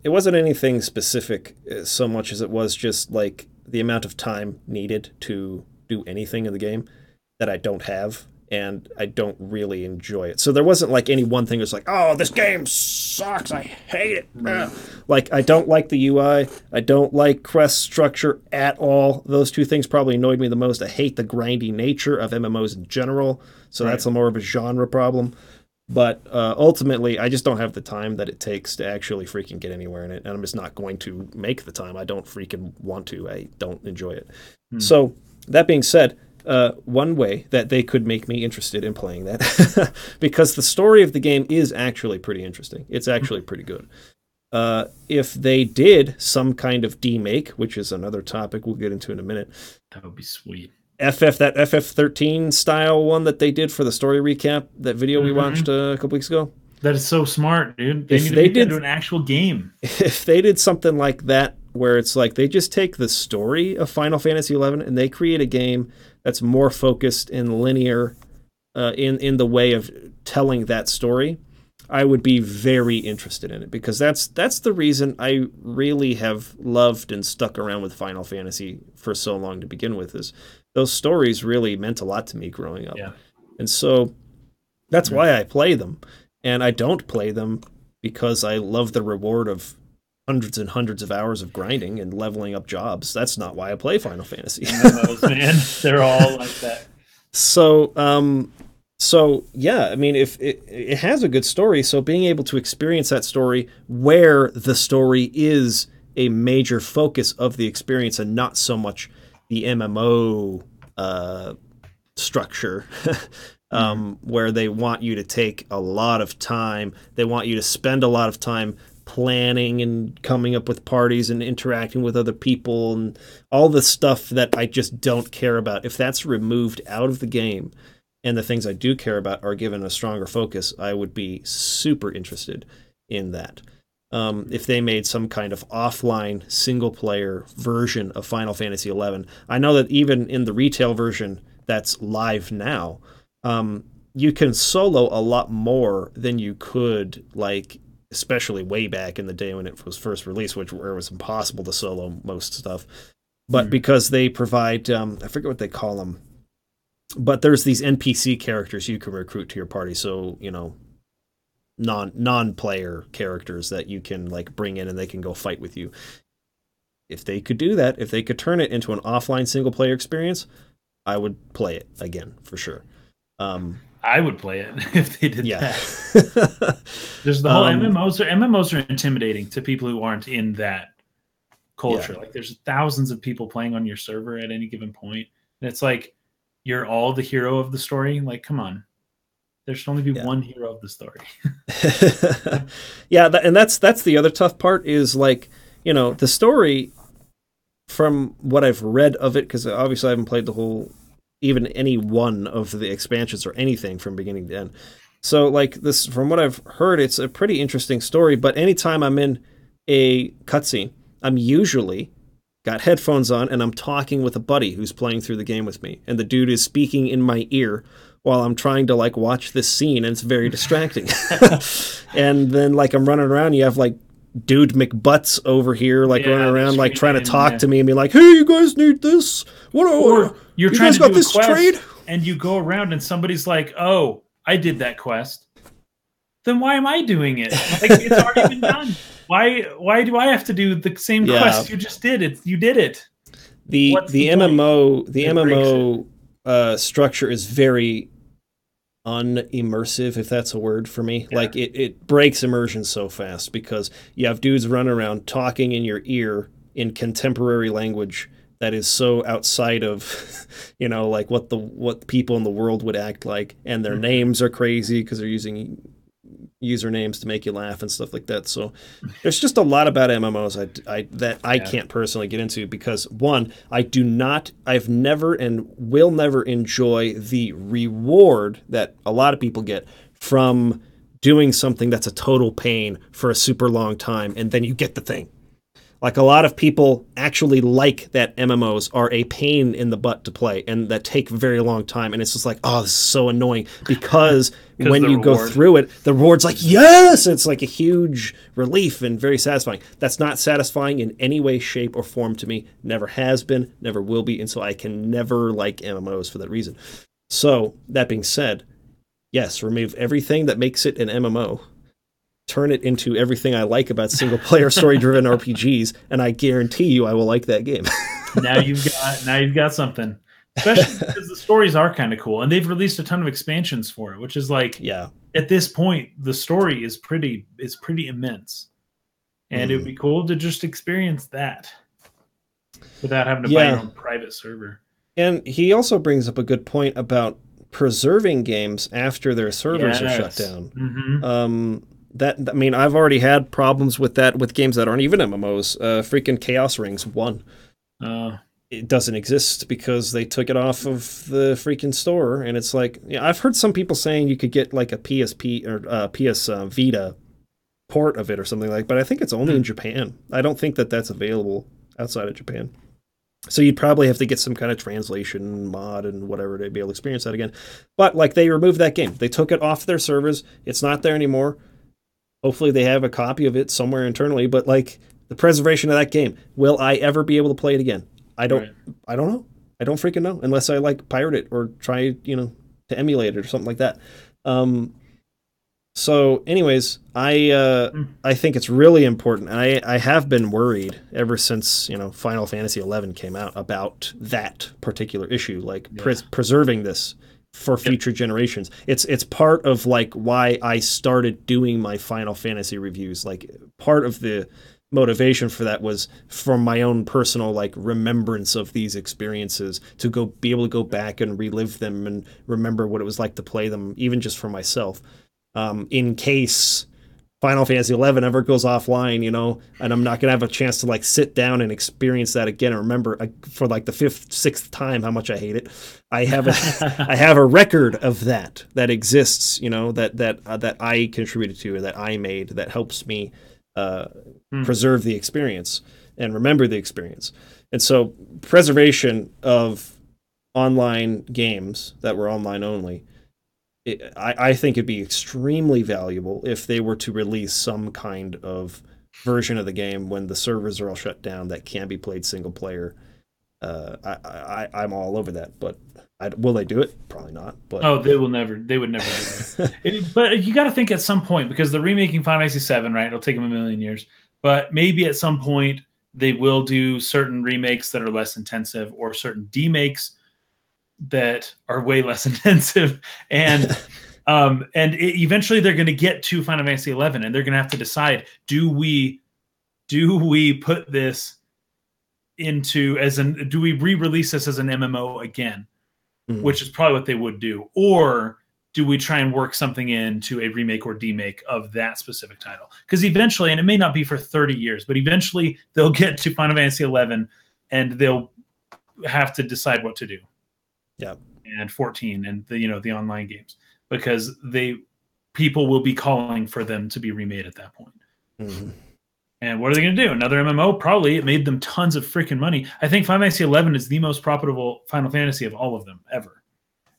It wasn't anything specific so much as it was just like the amount of time needed to do anything in the game that I don't have, and I don't really enjoy it. So there wasn't like any one thing that's like, oh, this game sucks, I hate it. Like, I don't like the UI, I don't like quest structure at all. Those two things probably annoyed me the most. I hate the grindy nature of MMOs in general, so that's a more of a genre problem. But ultimately, I just don't have the time that it takes to actually freaking get anywhere in it, and I'm just not going to make the time. I don't freaking want to. I don't enjoy it. So, that being said, one way that they could make me interested in playing that, because the story of the game is actually pretty interesting. It's actually pretty good. If they did some kind of demake, which is another topic we'll get into in a minute. That would be sweet. That FF13 style one that they did for the story recap, that video we watched a couple weeks ago. That is so smart, dude. They need to make that into an actual game. If they did something like that, where it's like they just take the story of Final Fantasy XI and they create a game that's more focused and linear in the way of telling that story, I would be very interested in it, because that's the reason I really have loved and stuck around with Final Fantasy for so long to begin with, is those stories really meant a lot to me growing up. Yeah. And so that's why I play them. And I don't play them because I love the reward of hundreds and hundreds of hours of grinding and leveling up jobs. That's not why I play Final Fantasy. Man, they're all like that. So yeah, I mean, if it has a good story, so being able to experience that story where the story is a major focus of the experience and not so much the MMO structure, where they want you to take a lot of time, they want you to spend a lot of time planning and coming up with parties and interacting with other people and all the stuff that I just don't care about. If that's removed out of the game and the things I do care about are given a stronger focus, I would be super interested in that. if they made some kind of offline single player version of Final Fantasy XI. I know that even in the retail version that's live now, you can solo a lot more than you could, like, especially way back in the day when it was first released, where it was impossible to solo most stuff. But because they provide, I forget what they call them, but there's these NPC characters you can recruit to your party. So, non-player characters that you can, like, bring in and they can go fight with you. If they could do that, if they could turn it into an offline single player experience, I would play it again for sure. I would play it if they did that. There's the whole MMOs are intimidating to people who aren't in that culture. Like, there's thousands of people playing on your server at any given point, and it's like you're all the hero of the story. Like, come on, there should only be one hero of the story. And that's the other tough part is, like, the story, from what I've read of it, because obviously I haven't played the whole, even any one of the expansions or anything from beginning to end. So, like, this, from what I've heard, it's a pretty interesting story, but anytime I'm in a cutscene, I'm usually got headphones on and I'm talking with a buddy who's playing through the game with me, and the dude is speaking in my ear while I'm trying to, like, watch this scene, and it's very distracting. And then, like, I'm running around, you have, like, dude McButts over here, like, running around, like, trying to talk to me and be like, hey, you guys need this? Or you're trying to do this quest, and you go around and somebody's like, oh, I did that quest. Then why am I doing it? Like, it's already been done. Why do I have to do the same quest you just did? You did it. The MMO structure is very unimmersive, if that's a word for me. Like, it breaks immersion so fast because you have dudes running around talking in your ear in contemporary language that is so outside of, like, what people in the world would act like, and their names are crazy because they're using usernames to make you laugh and stuff like that. So there's just a lot about MMOs I can't personally get into because, one, I've never and will never enjoy the reward that a lot of people get from doing something that's a total pain for a super long time, and then you get the thing. Like, a lot of people actually like that MMOs are a pain in the butt to play and that take a very long time. And it's just like, oh, this is so annoying because when you go through it, the reward's like, yes, it's like a huge relief and very satisfying. That's not satisfying in any way, shape, or form to me. Never has been, never will be. And so I can never like MMOs for that reason. So, that being said, yes, remove everything that makes it an MMO. Turn it into everything I like about single-player story-driven RPGs, and I guarantee you I will like that game. Now you've got something. Especially because the stories are kind of cool, and they've released a ton of expansions for it, which is like, at this point, the story is pretty immense, and it would be cool to just experience that without having to buy your own private server. And he also brings up a good point about preserving games after their servers are shut down. I've already had problems with that with games that aren't even MMOs. Freaking Chaos Rings 1. It doesn't exist because they took it off of the freaking store, and it's like, I've heard some people saying you could get like a PSP or PS Vita port of it or something like, but I think it's only in Japan. I don't think that that's available outside of Japan. So you'd probably have to get some kind of translation mod and whatever to be able to experience that again. But, like, they removed that game. They took it off their servers. It's not there anymore. Hopefully they have a copy of it somewhere internally, but, like, the preservation of that game, will I ever be able to play it again? I don't know. I don't freaking know, unless I, like, pirate it or try, to emulate it or something like that. So anyways, I think it's really important. And I have been worried ever since, Final Fantasy XI came out about that particular issue, like preserving this for future generations. It's part of, like, why I started doing my Final Fantasy reviews. Like, part of the motivation for that was from my own personal, like, remembrance of these experiences, to be able to go back and relive them and remember what it was like to play them, even just for myself. In case Final Fantasy XI ever goes offline, and I'm not going to have a chance to, like, sit down and experience that again and remember for, like, the 5th, 6th time how much I hate it. I have a record of that exists, that I contributed to, or that I made, that helps me uh, Hmm. preserve the experience and remember the experience. And so preservation of online games that were online only, I think it'd be extremely valuable if they were to release some kind of version of the game when the servers are all shut down that can be played single player. I'm all over that, but will they do it? Probably not. But Oh, they will never. They would never do that. But you got to think at some point, because they're remaking Final Fantasy VII, right? It'll take them a million years, but maybe at some point they will do certain remakes that are less intensive, or certain demakes that are way less intensive, eventually they're going to get to Final Fantasy 11, and they're going to have to decide: do we put this into do we re-release this as an MMO again? Which is probably what they would do. Or do we try and work something into a remake or demake of that specific title? Because eventually, and it may not be for 30 years, but eventually they'll get to Final Fantasy 11 and they'll have to decide what to do. Yeah. And 14 and the online games, because people will be calling for them to be remade at that point. Mm-hmm. And what are they going to do? Another MMO? Probably. It made them tons of freaking money. I think Final Fantasy 11 is the most profitable Final Fantasy of all of them ever.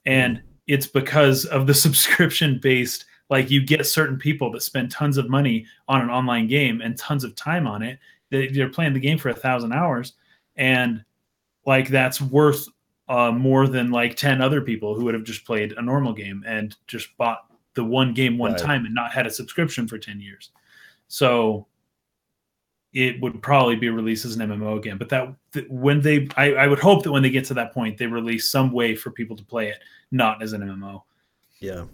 And it's because of the subscription-based, like, you get certain people that spend tons of money on an online game and tons of time on it. They're playing the game for 1,000 hours. And, like, that's worth more than, like, 10 other people who would have just played a normal game and just bought the one game one time and not had a subscription for 10 years. So it would probably be released as an MMO again. But I would hope that when they get to that point, they release some way for people to play it, not as an MMO. Yeah.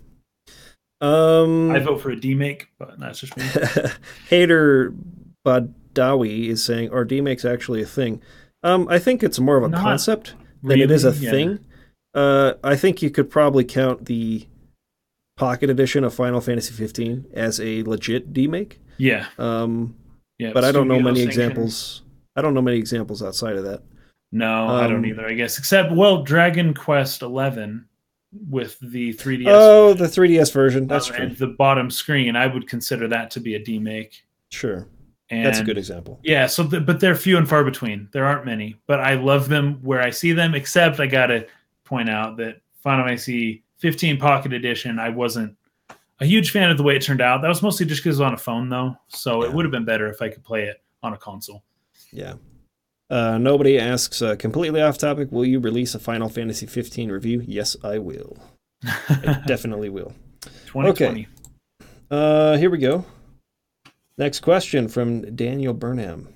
I vote for a demake, but that's just me. Hater Badawi is saying, are demakes actually a thing? I think it's more of a concept than it is a thing. I think you could probably count the Pocket Edition of Final Fantasy 15 as a legit demake. Yeah. Yeah, but I don't know many examples. I don't know many examples outside of that. No, I don't either, I guess. Except, Dragon Quest 11 with the 3DS. Oh, the 3DS version. That's true. And the bottom screen, I would consider that to be a demake. Sure. That's a good example. Yeah, but they're few and far between. There aren't many, but I love them where I see them, except I got to point out that Final Fantasy 15 Pocket Edition, I wasn't a huge fan of the way it turned out. That was mostly just because it was on a phone, though. So it would have been better if I could play it on a console. Yeah. Nobody asks, completely off topic, will you release a Final Fantasy 15 review? Yes, I will. I definitely will. 2020. Okay. Here we go. Next question from Daniel Burnham.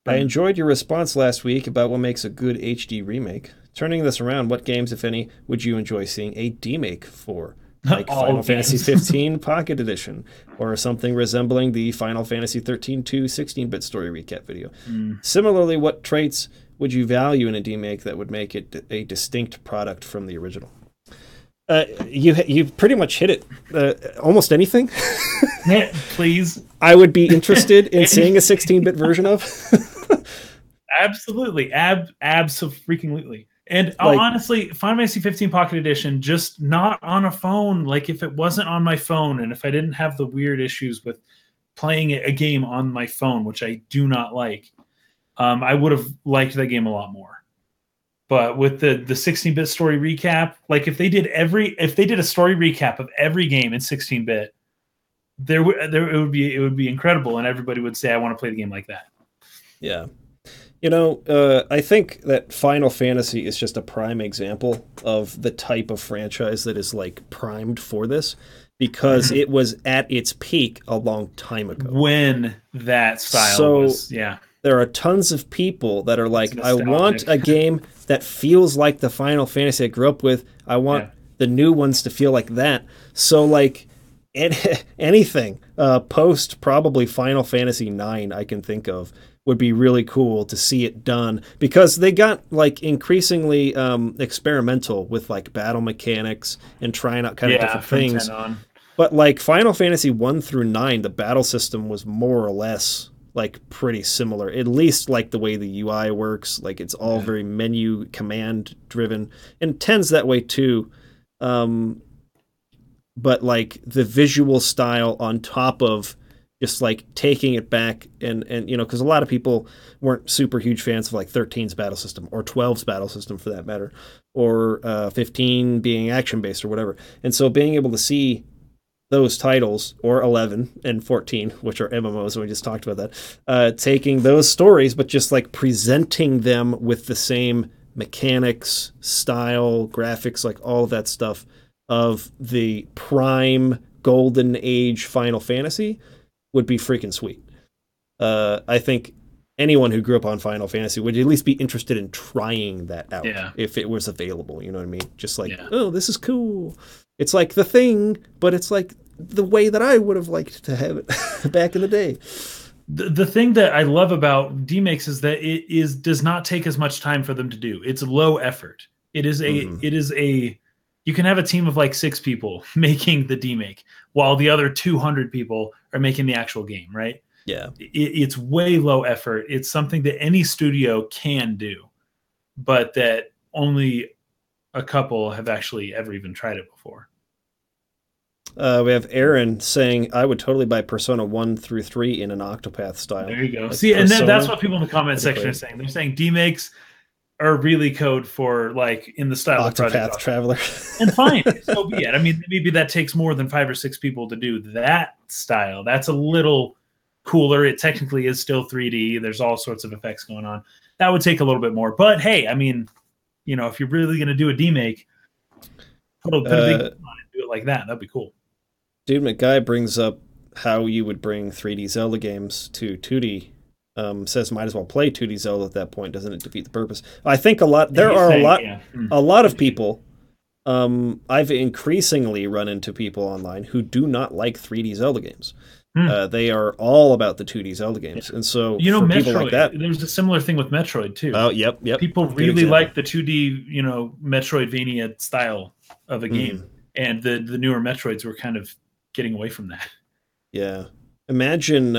I enjoyed your response last week about what makes a good HD remake. Turning this around, what games, if any, would you enjoy seeing a demake for? Like Final Fantasy 15 Pocket Edition, or something resembling the Final Fantasy 13 2 16-bit story recap video. Similarly, what traits would you value in a demake that would make it a distinct product from the original? You pretty much hit it. Almost anything. Please. I would be interested in seeing a 16-bit version of. Absolutely. Abso-freaking-lutely. And honestly, Final Fantasy 15 Pocket Edition, just not on a phone. Like, if it wasn't on my phone, and if I didn't have the weird issues with playing a game on my phone, which I do not like, I would have liked that game a lot more. But with the 16-bit story recap, like, if they did a story recap of every game in 16-bit, it would be incredible, and everybody would say, I want to play the game like that. Yeah. You know, I think that Final Fantasy is just a prime example of the type of franchise that is, like, primed for this, because it was at its peak a long time ago. When that style was, yeah. There are tons of people that are like, I want a game that feels like the Final Fantasy I grew up with. I want the new ones to feel like that. So, like, anything post probably Final Fantasy 9 I can think of would be really cool to see it done, because they got, like, increasingly experimental with, like, battle mechanics and trying out kind of different things. But, like, Final Fantasy 1 through 9, the battle system was more or less, like, pretty similar, at least, like, the way the UI works. Like, it's all very menu command driven, and 10's that way too. But, like, the visual style on top of just like taking it back and because a lot of people weren't super huge fans of like 13's battle system or 12's battle system for that matter, or 15 being action based or whatever. And so being able to see those titles, or 11 and 14, which are MMOs, and we just talked about that, taking those stories but just like presenting them with the same mechanics, style, graphics, like all of that stuff of the prime golden age Final Fantasy would be freaking sweet. I think anyone who grew up on Final Fantasy would at least be interested in trying that out if it was available. You know what I mean? Just like, oh, this is cool. It's like The Thing, but it's like the way that I would have liked to have it back in the day. The thing that I love about demakes is that it does not take as much time for them to do. It's low effort. It is a you can have a team of like 6 people making the demake while the other 200 people are making the actual game, right? Yeah. It's way low effort. It's something that any studio can do, but that only a couple have actually ever even tried it before. We have Aaron saying, I would totally buy Persona 1 through 3 in an Octopath style. There you go. Like see, Persona, and that's what people in the comment section are saying. They're saying demakes are really code for like in the style Octopath of Project Traveler. And fine, so be it. I mean, maybe that takes more than 5 or 6 people to do that style. That's a little cooler. It technically is still 3D. There's all sorts of effects going on. That would take a little bit more. But hey, I mean, if you're really going to do a demake, put a big on it, do it like that. That'd be cool. Dude McGuy brings up how you would bring 3D Zelda games to 2D. Says might as well play 2D Zelda at that point. Doesn't it defeat the purpose? I think a lot of people. I've increasingly run into people online who do not like 3D Zelda games. They are all about the 2D Zelda games, and so for Metroid, people like that, there's a similar thing with Metroid too. Oh, yep. People really like the 2D, Metroidvania style of a game, and the newer Metroids were kind of getting away from that. Yeah, imagine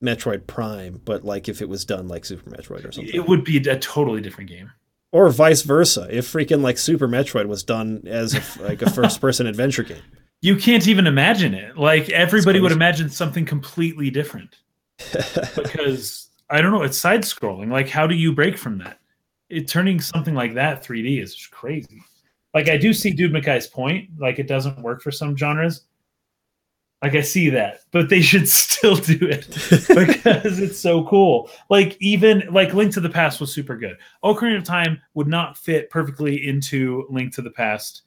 Metroid Prime, but like if it was done like Super Metroid or something. It would be a totally different game. Or vice versa, if freaking like Super Metroid was done as a first-person adventure game. You can't even imagine it. Like everybody would imagine something completely different. Because I don't know, it's side-scrolling. Like how do you break from that? Turning something like that 3D is crazy. Like I do see Dude McKay's point. Like it doesn't work for some genres. Like I see that, but they should still do it because it's so cool. Like even like Link to the Past was super good. Ocarina of Time would not fit perfectly into Link to the Past,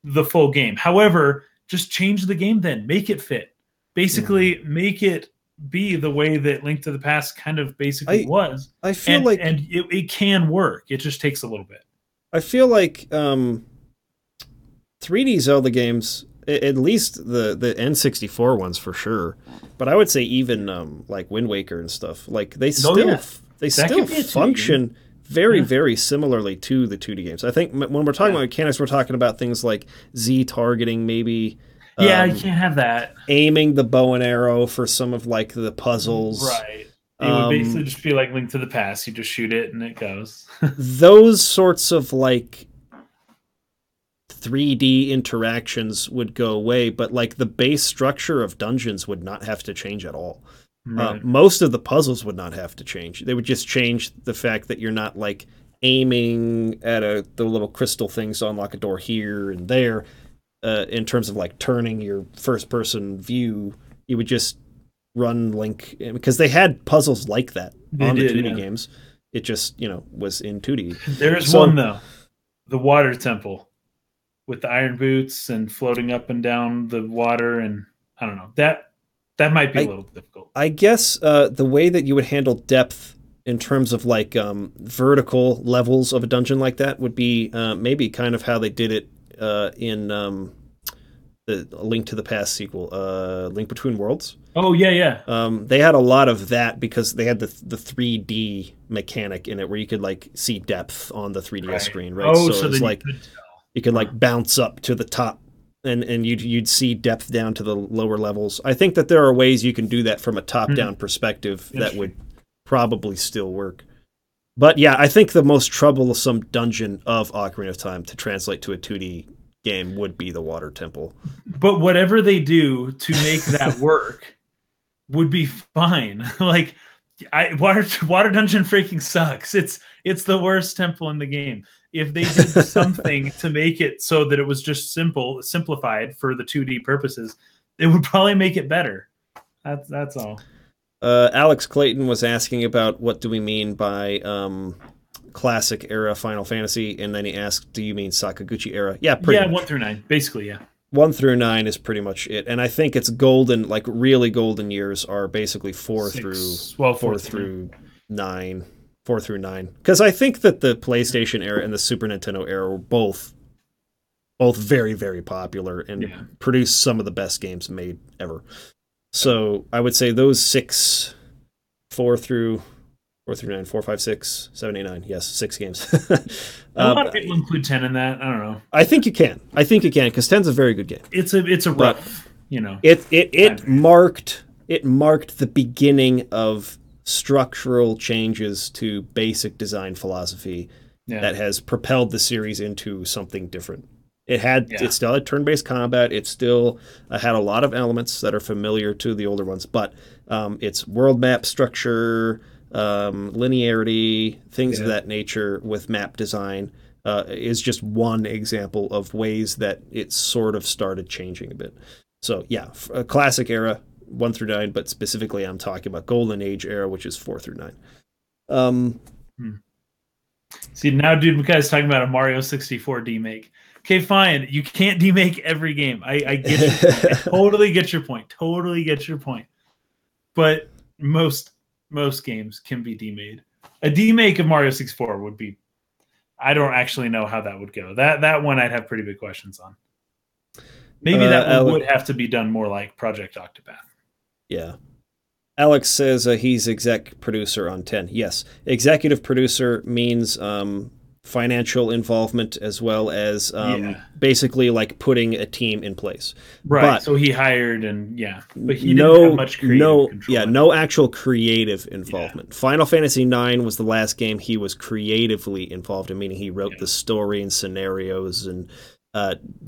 the full game. However, just change the game then. Make it fit. Basically, make it be the way that Link to the Past kind of basically was. I feel like it can work. It just takes a little bit. I feel like 3D Zelda games, at least the N64 ones for sure, but I would say even like Wind Waker and stuff, like they still function very similarly to the 2D games. I think when we're talking about mechanics, we're talking about things like Z targeting, maybe. You can't have that. Aiming the bow and arrow for some of like the puzzles. Right. It would basically just be like Link to the Past. You just shoot it and it goes. Those sorts of like 3D interactions would go away, but like the base structure of dungeons would not have to change at all. Right. Most of the puzzles would not have to change. They would just change the fact that you're not like aiming at the little crystal things to unlock a door here and there. In terms of like turning your first person view, you would just run Link, because they had puzzles like that on the 2D games. It just, was in 2D. There's one though, the water temple with the iron boots and floating up and down the water, and I don't know, that might be a little difficult. I guess the way that you would handle depth in terms of like vertical levels of a dungeon like that would be maybe kind of how they did it in the Link to the Past sequel, Link Between Worlds. Oh yeah. They had a lot of that because they had the 3D mechanic in it where you could like see depth on the 3DS screen, right? Oh, so it's like you could like bounce up to the top and you'd see depth down to the lower levels. I think that there are ways you can do that from a top-down perspective that would probably still work. But yeah, I think the most troublesome dungeon of Ocarina of Time to translate to a 2D game would be the water temple. But whatever they do to make that work would be fine. Like, water dungeon freaking sucks. It's the worst temple in the game. If they did something to make it so that it was just simplified for the 2D purposes, it would probably make it better. That's all. Alex Clayton was asking about what do we mean by classic era Final Fantasy, and then he asked, "Do you mean Sakaguchi era?" Yeah, pretty much. 1 through 9, basically. Yeah, 1 through 9 is pretty much it, and I think it's golden, like really golden years are basically 4 through 9, 4 through 9, because I think that the PlayStation era and the Super Nintendo era were both very, very popular and produced some of the best games made ever. So I would say those 6, 4 through 9, 4, 5, 6, 7, 8, 9. Yes, 6 games. A lot of people include 10 in that. I don't know. I think you can. Because 10's a very good game. It's a rough, It marked the beginning of structural changes to basic design philosophy that has propelled the series into something different. It still had turn-based combat. It still had a lot of elements that are familiar to the older ones, but its world map structure, linearity, things of that nature with map design is just one example of ways that it sort of started changing a bit. So yeah, a classic era, 1 through 9, but specifically I'm talking about Golden Age era, which is 4 through 9. See, now dude guy's talking about a Mario 64 demake. Okay, fine. You can't demake every game. I get your point. I totally get your point. Totally get your point. But most games can be demade. A demake of Mario 64 would be... I don't actually know how that would go. That one I'd have pretty big questions on. Maybe that would have to be done more like Project Octopath. Yeah. Alex says he's exec producer on 10. Yes. Executive producer means financial involvement as well as basically like putting a team in place. Right. But so he hired but he didn't have much creative control. No actual creative involvement. Final Fantasy IX was the last game he was creatively involved in, meaning he wrote the story and scenarios and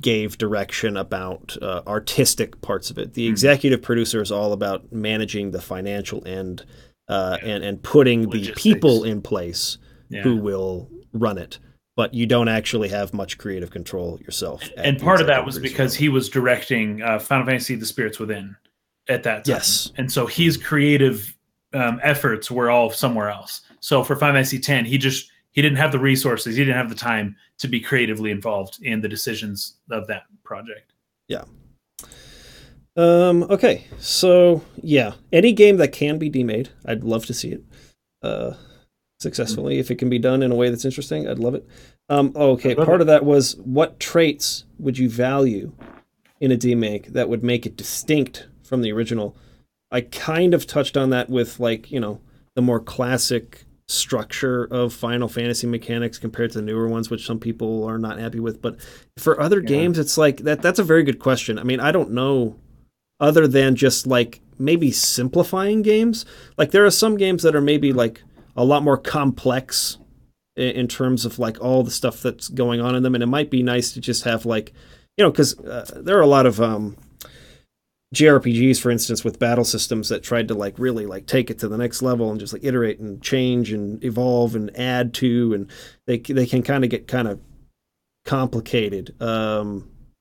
gave direction about artistic parts of it. The executive producer is all about managing the financial end and putting the people in place who will run it, but you don't actually have much creative control yourself. And part of that was because he was directing Final Fantasy: The Spirits Within at that time. Yes. And so his creative efforts were all somewhere else. So for Final Fantasy X, he didn't have the resources, he didn't have the time to be creatively involved in the decisions of that project. Yeah. Okay, so yeah, any game that can be demade, I'd love to see it successfully. If it can be done in a way that's interesting, I'd love it. Okay, part of that was, what traits would you value in a demake that would make it distinct from the original? I kind of touched on that with, like, the more classic structure of Final Fantasy mechanics compared to the newer ones, which some people are not happy with. But for other games, it's like that's a very good question. I mean, I don't know, other than just like maybe simplifying games. Like there are some games that are maybe like a lot more complex in terms of like all the stuff that's going on in them, and it might be nice to just have like, because there are a lot of JRPGs, for instance, with battle systems that tried to like really like take it to the next level and just like iterate and change and evolve and add to, and they can kind of get kind of complicated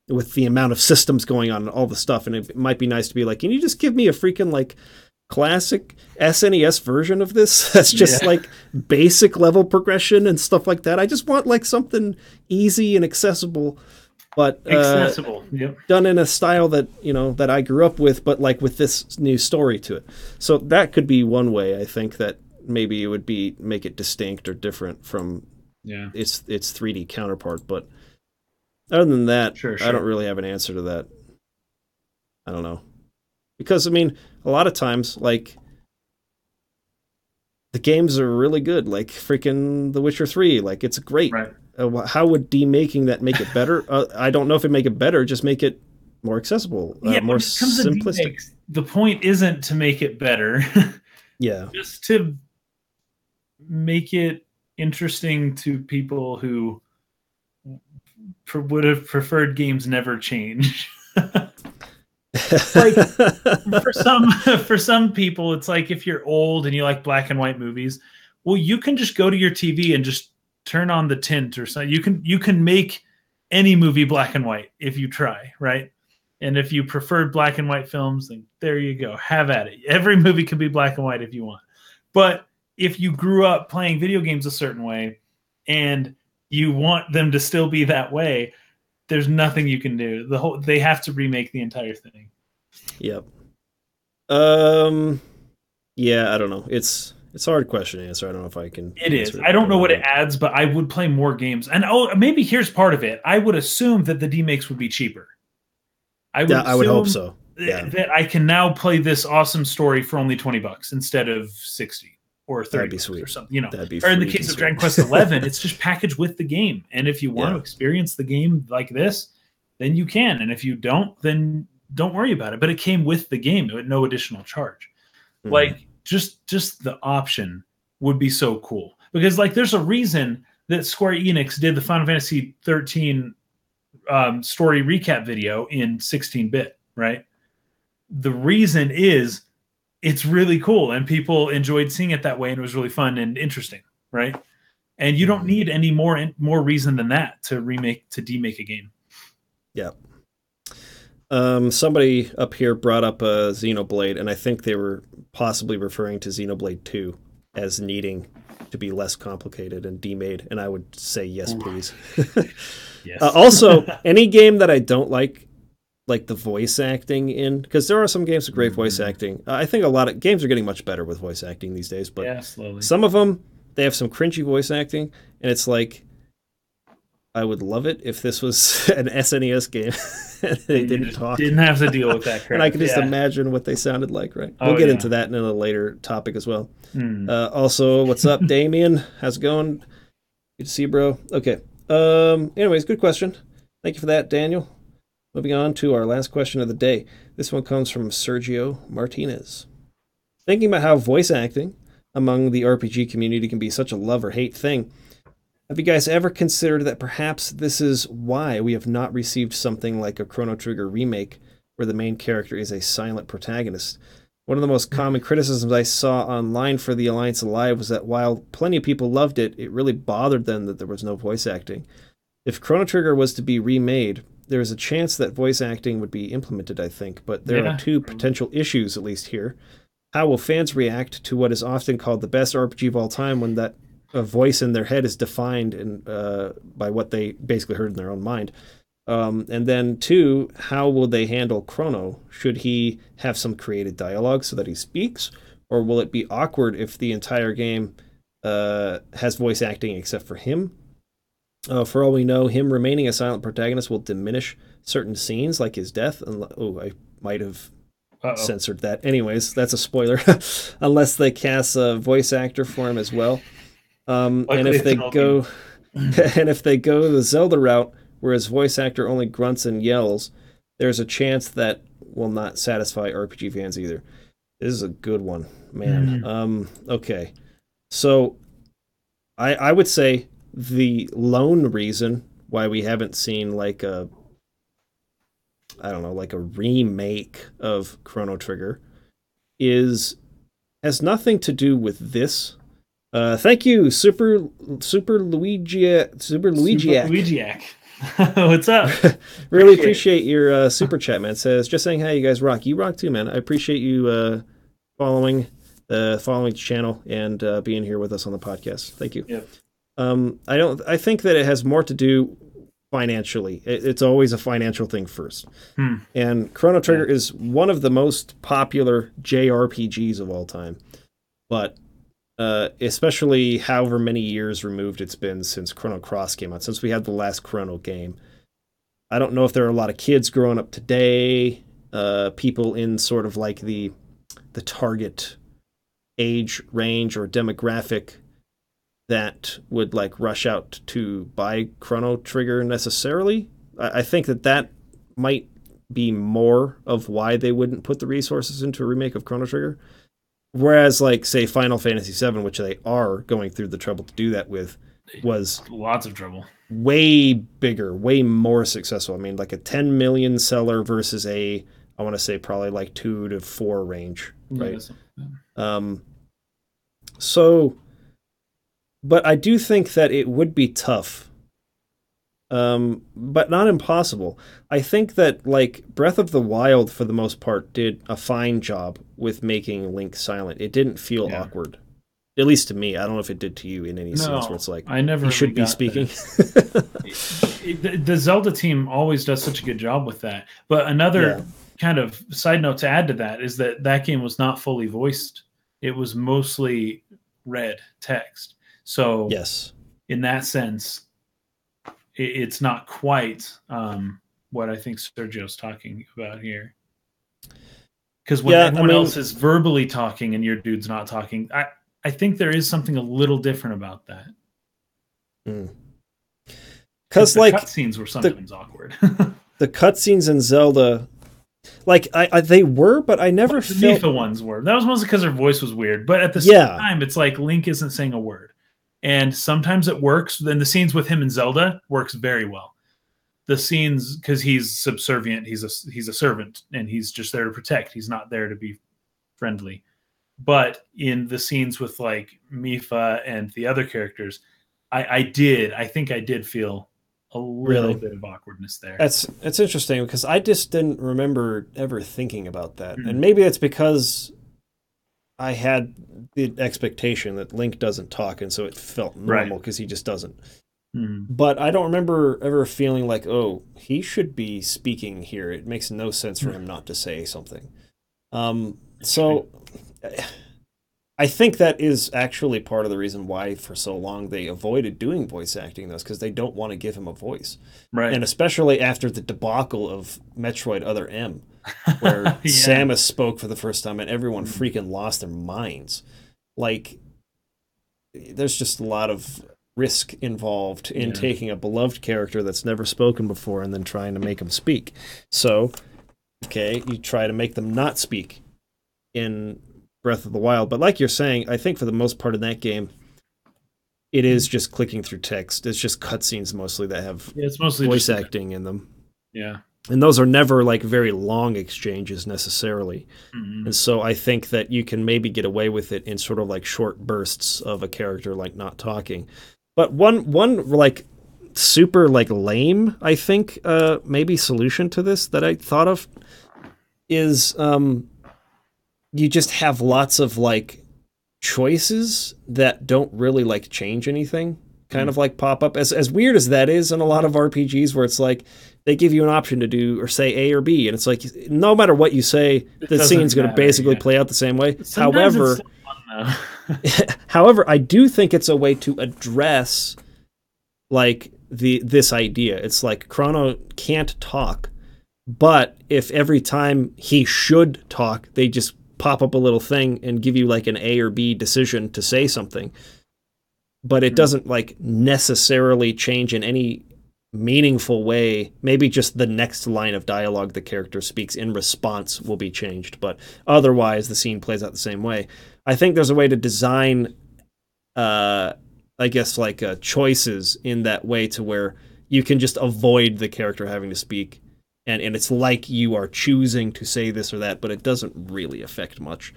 with the amount of systems going on and all the stuff. And it might be nice to be like, can you just give me a freaking like classic SNES version of this that's just like basic level progression and stuff like that? I just want like something easy and accessible, but done in a style that that I grew up with, but like with this new story to it. So that could be one way. I think that maybe it would be make it distinct or different from its 3D counterpart. But other than that, I don't really have an answer to that. I don't know, because I mean, a lot of times like the games are really good, like freaking The Witcher 3, like it's great. Right. How would demaking that make it better? I don't know if it make it better, just make it more accessible, more simplistic. Demakes, the point isn't to make it better. Just to make it interesting to people who would have preferred games never change. Like for some for some people, it's like if you're old and you like black and white movies, well, you can just go to your TV and just turn on the tint or something. You can make any movie black and white if you try, right? And if you preferred black and white films, then there you go. Have at it. Every movie can be black and white if you want. But if you grew up playing video games a certain way and you want them to still be that way, there's nothing you can do. They have to remake the entire thing. Yep. Yeah, I don't know. It's a hard question to answer. I don't know if I can. It is. I don't know what it adds, but I would play more games. And maybe here's part of it. I would assume that the demakes would be cheaper. I would hope so. Yeah. That I can now play this awesome story for only $20 instead of 60 or 30 That'd be sweet. Or something. You know, That'd be or in the case of Dragon Quest XI, it's just packaged with the game. And if you want to experience the game like this, then you can. And if you don't, then don't worry about it. But it came with the game at no additional charge. Mm-hmm. Like just the option would be so cool, because like there's a reason that Square Enix did the Final Fantasy 13 story recap video in 16-bit, right? The reason is it's really cool and people enjoyed seeing it that way and it was really fun and interesting, right? And you don't need any more reason than that to demake a game. Yeah. Somebody up here brought up Xenoblade, and I think they were possibly referring to Xenoblade 2 as needing to be less complicated and demade, and I would say yes, please. Yes. Also, any game that I don't like the voice acting in, because there are some games with great voice acting. I think a lot of games are getting much better with voice acting these days, but slowly. Some of them, they have some cringy voice acting, and it's like, I would love it if this was an SNES game and they didn't talk. Didn't have to deal with that crap. And I can just imagine what they sounded like, right? We'll get into that in a later topic as well. Also, what's up, Damien? How's it going? Good to see you, bro. Okay. Anyways, good question. Thank you for that, Daniel. Moving on to our last question of the day. This one comes from Sergio Martinez. Thinking about how voice acting among the RPG community can be such a love or hate thing, have you guys ever considered that perhaps this is why we have not received something like a Chrono Trigger remake where the main character is a silent protagonist? One of the most common criticisms I saw online for the Alliance Alive was that while plenty of people loved it, it really bothered them that there was no voice acting. If Chrono Trigger was to be remade, there is a chance that voice acting would be implemented, I think, but there are two potential issues, at least here. How will fans react to what is often called the best RPG of all time when that a voice in their head is defined by what they basically heard in their own mind? And then two, how will they handle Chrono? Should he have some created dialogue so that he speaks? Or will it be awkward if the entire game has voice acting except for him? For all we know, him remaining a silent protagonist will diminish certain scenes, like his death. I might have censored that. Anyways, that's a spoiler. Unless they cast a voice actor for him as well. And if they go the Zelda route, where his voice actor only grunts and yells, there's a chance that will not satisfy RPG fans either. This is a good one, man. Okay, so I would say the lone reason why we haven't seen like a remake of Chrono Trigger has nothing to do with this. Thank you, Super Luigiac. What's up? Really appreciate your super chat, man. It says, just saying hi, you guys rock. You rock too, man. I appreciate you following the channel and being here with us on the podcast. Thank you. Yep. I think that it has more to do financially. It's always a financial thing first. And Chrono Trigger is one of the most popular JRPGs of all time. But especially however many years removed it's been since Chrono Cross came out, since we had the last Chrono game. I don't know if there are a lot of kids growing up today, people in sort of like the target age range or demographic that would like rush out to buy Chrono Trigger necessarily. I think that might be more of why they wouldn't put the resources into a remake of Chrono Trigger. Whereas, like, say, Final Fantasy VII, which they are going through the trouble to do that with, was lots of trouble. way bigger, way more successful. I mean, like a 10 million seller versus I want to say probably like 2 to 4 range, Yeah. right? Um, so, but I do think that it would be tough, but not impossible. I think that like Breath of the Wild, for the most part, did a fine job with making Link silent. It didn't feel Yeah. awkward, at least to me. I don't know if it did to you in any scenes where No, it's like I never he really should be got speaking. that. The Zelda team always does such a good job with that. But Yeah. another kind of side note to add to that is that that game was not fully voiced. It was mostly read text. So Yes. in that sense, it's not quite what I think Sergio's talking about here. Because when Yeah. I everyone mean, else is verbally talking and your dude's not talking, I think there is something a little different about that. Because because the like cutscenes were the sometimes awkward. the cutscenes in Zelda, like I they were, but I never The felt. Mifa ones were. That was mostly because her voice was weird. But at the same Yeah. time, it's like Link isn't saying a word. And sometimes it works. Then the scenes with him and Zelda works very well. The scenes, because he's subservient, he's a servant, and he's just there to protect. He's not there to be friendly. But in the scenes with like Mifa and the other characters, I think I did feel a little Really. bit of awkwardness there. It's interesting because I just didn't remember ever thinking about that, and Mm. maybe it's because I had the expectation that Link doesn't talk, and so it felt Right. normal because he just doesn't. Mm. But I don't remember ever feeling like, oh, he should be speaking here. It makes no sense for him not to say something. So I think that is actually part of the reason why for so long they avoided doing voice acting, though, because they don't want to give him a voice. Right. And especially after the debacle of Metroid Other M, where Yeah. Samus spoke for the first time and everyone Mm. freaking lost their minds. Like, there's just a lot of risk involved in Yeah. taking a beloved character that's never spoken before and then trying to make them speak. So, okay, you try to make them not speak in Breath of the Wild. But like you're saying, I think for the most part in that game, it is just clicking through text. It's just cutscenes mostly that have Yeah, it's mostly voice just acting in them. yeah. And those are never like very long exchanges necessarily. Mm-hmm. And so I think that you can maybe get away with it in sort of like short bursts of a character like not talking. But one like super like lame, I think, maybe solution to this that I thought of is you just have lots of like choices that don't really like change anything, kind of like pop up. As weird as that is in a lot of RPGs where it's like they give you an option to do or say A or B, and it's like no matter what you say, the scene's going to basically play out the same way. Sometimes However, it's so fun, though. however, I do think it's a way to address like this idea. It's like Chrono can't talk, but if every time he should talk, they just pop up a little thing and give you like an A or B decision to say something, but it doesn't like necessarily change in any meaningful way. Maybe just the next line of dialogue the character speaks in response will be changed, but otherwise the scene plays out the same way. I think there's a way to design I guess like choices in that way to where you can just avoid the character having to speak, and it's like you are choosing to say this or that, but it doesn't really affect much.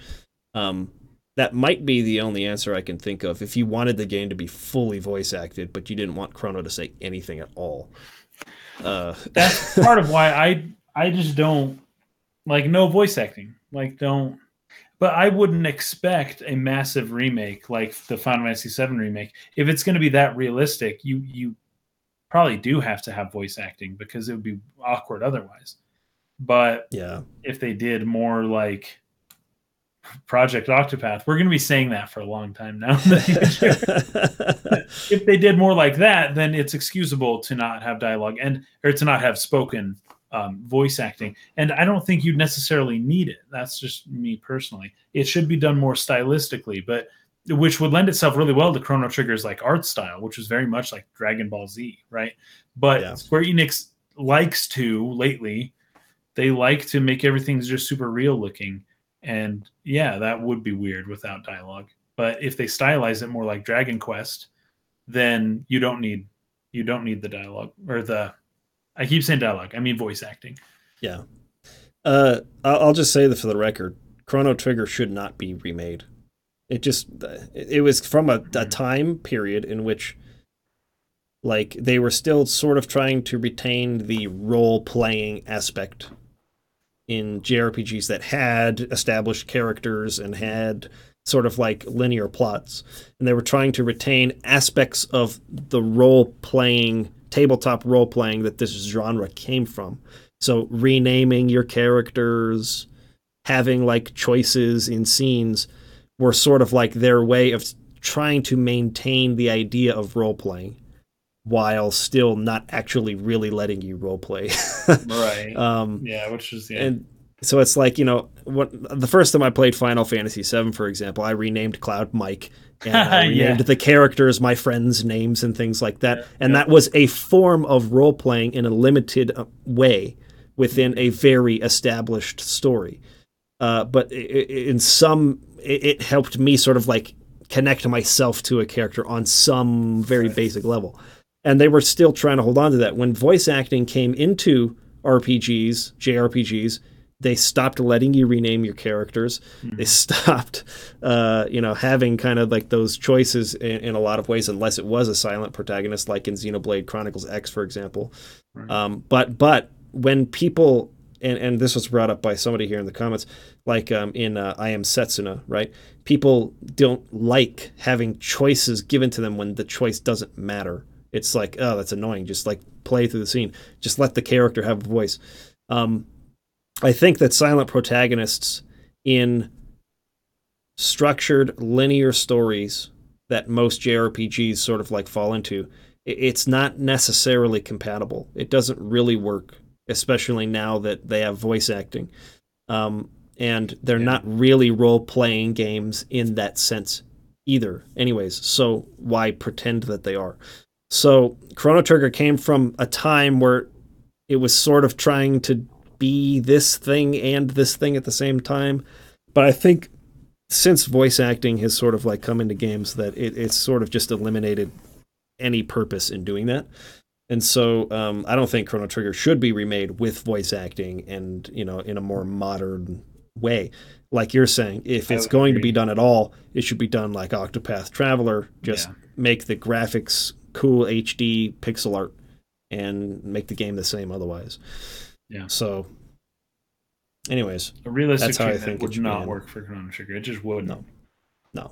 That might be the only answer I can think of if you wanted the game to be fully voice acted, but you didn't want Chrono to say anything at all. That's part of why I just don't like no voice acting. Like don't. But I wouldn't expect a massive remake like the Final Fantasy VII remake. If it's going to be that realistic, you probably do have to have voice acting because it would be awkward otherwise. But Yeah. if they did more like Project Octopath, we're going to be saying that for a long time now. If they did more like that, then it's excusable to not have dialogue or to not have spoken voice acting. And I don't think you'd necessarily need it. That's just me personally. It should be done more stylistically, but which would lend itself really well to Chrono Trigger's like art style, which is very much like Dragon Ball Z, right? But Yeah. Square Enix likes to lately, they like to make everything just super real looking. And yeah, that would be weird without dialogue. But if they stylize it more like Dragon Quest, then you don't need You don't need the dialogue or the. I keep saying dialogue. I mean voice acting. Yeah. I'll just say that for the record, Chrono Trigger should not be remade. It was from a time period in which like they were still sort of trying to retain the role playing aspect in JRPGs that had established characters and had sort of like linear plots, and they were trying to retain aspects of the role playing, tabletop role playing that this genre came from. So renaming your characters, having like choices in scenes were sort of like their way of trying to maintain the idea of role playing while still not actually really letting you role play. Right. Yeah, which is And so it's like, what the first time I played Final Fantasy VII, for example, I renamed Cloud Mike, and I renamed the characters my friends' names and things like that. And that was a form of role playing in a limited way within a very established story. But it helped me sort of like connect myself to a character on some very basic level. And they were still trying to hold on to that. When voice acting came into RPGs, JRPGs, they stopped letting you rename your characters. Mm-hmm. They stopped, having kind of like those choices in a lot of ways, unless it was a silent protagonist, like in Xenoblade Chronicles X, for example. Right. But when people, and this was brought up by somebody here in the comments, like in I Am Setsuna, right? People don't like having choices given to them when the choice doesn't matter. It's like, oh, that's annoying. Just like play through the scene. Just let the character have a voice. I think that silent protagonists in structured linear stories that most JRPGs sort of like fall into, it's not necessarily compatible. It doesn't really work, especially now that they have voice acting. And they're not really role-playing games in that sense either. Anyways, so why pretend that they are? So Chrono Trigger came from a time where it was sort of trying to be this thing and this thing at the same time. But I think since voice acting has sort of like come into games, that it's sort of just eliminated any purpose in doing that. And so I don't think Chrono Trigger should be remade with voice acting and, in a more modern way. Like you're saying, if it's going to be done at all, it should be done like Octopath Traveler. Just make the graphics cool HD pixel art and make the game the same otherwise. Yeah. So, anyways, a realistic that's how I think would not work for Chrono Trigger. It just wouldn't. No.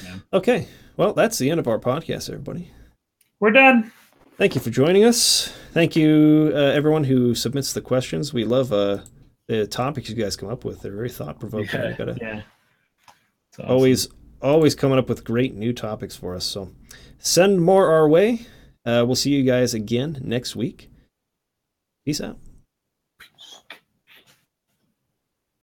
Yeah. Okay. Well, that's the end of our podcast, everybody. We're done. Thank you for joining us. Thank you, everyone who submits the questions. We love the topics you guys come up with. They're very thought-provoking. Yeah. Awesome. Always coming up with great new topics for us. So send more our way. We'll see you guys again next week. Peace out.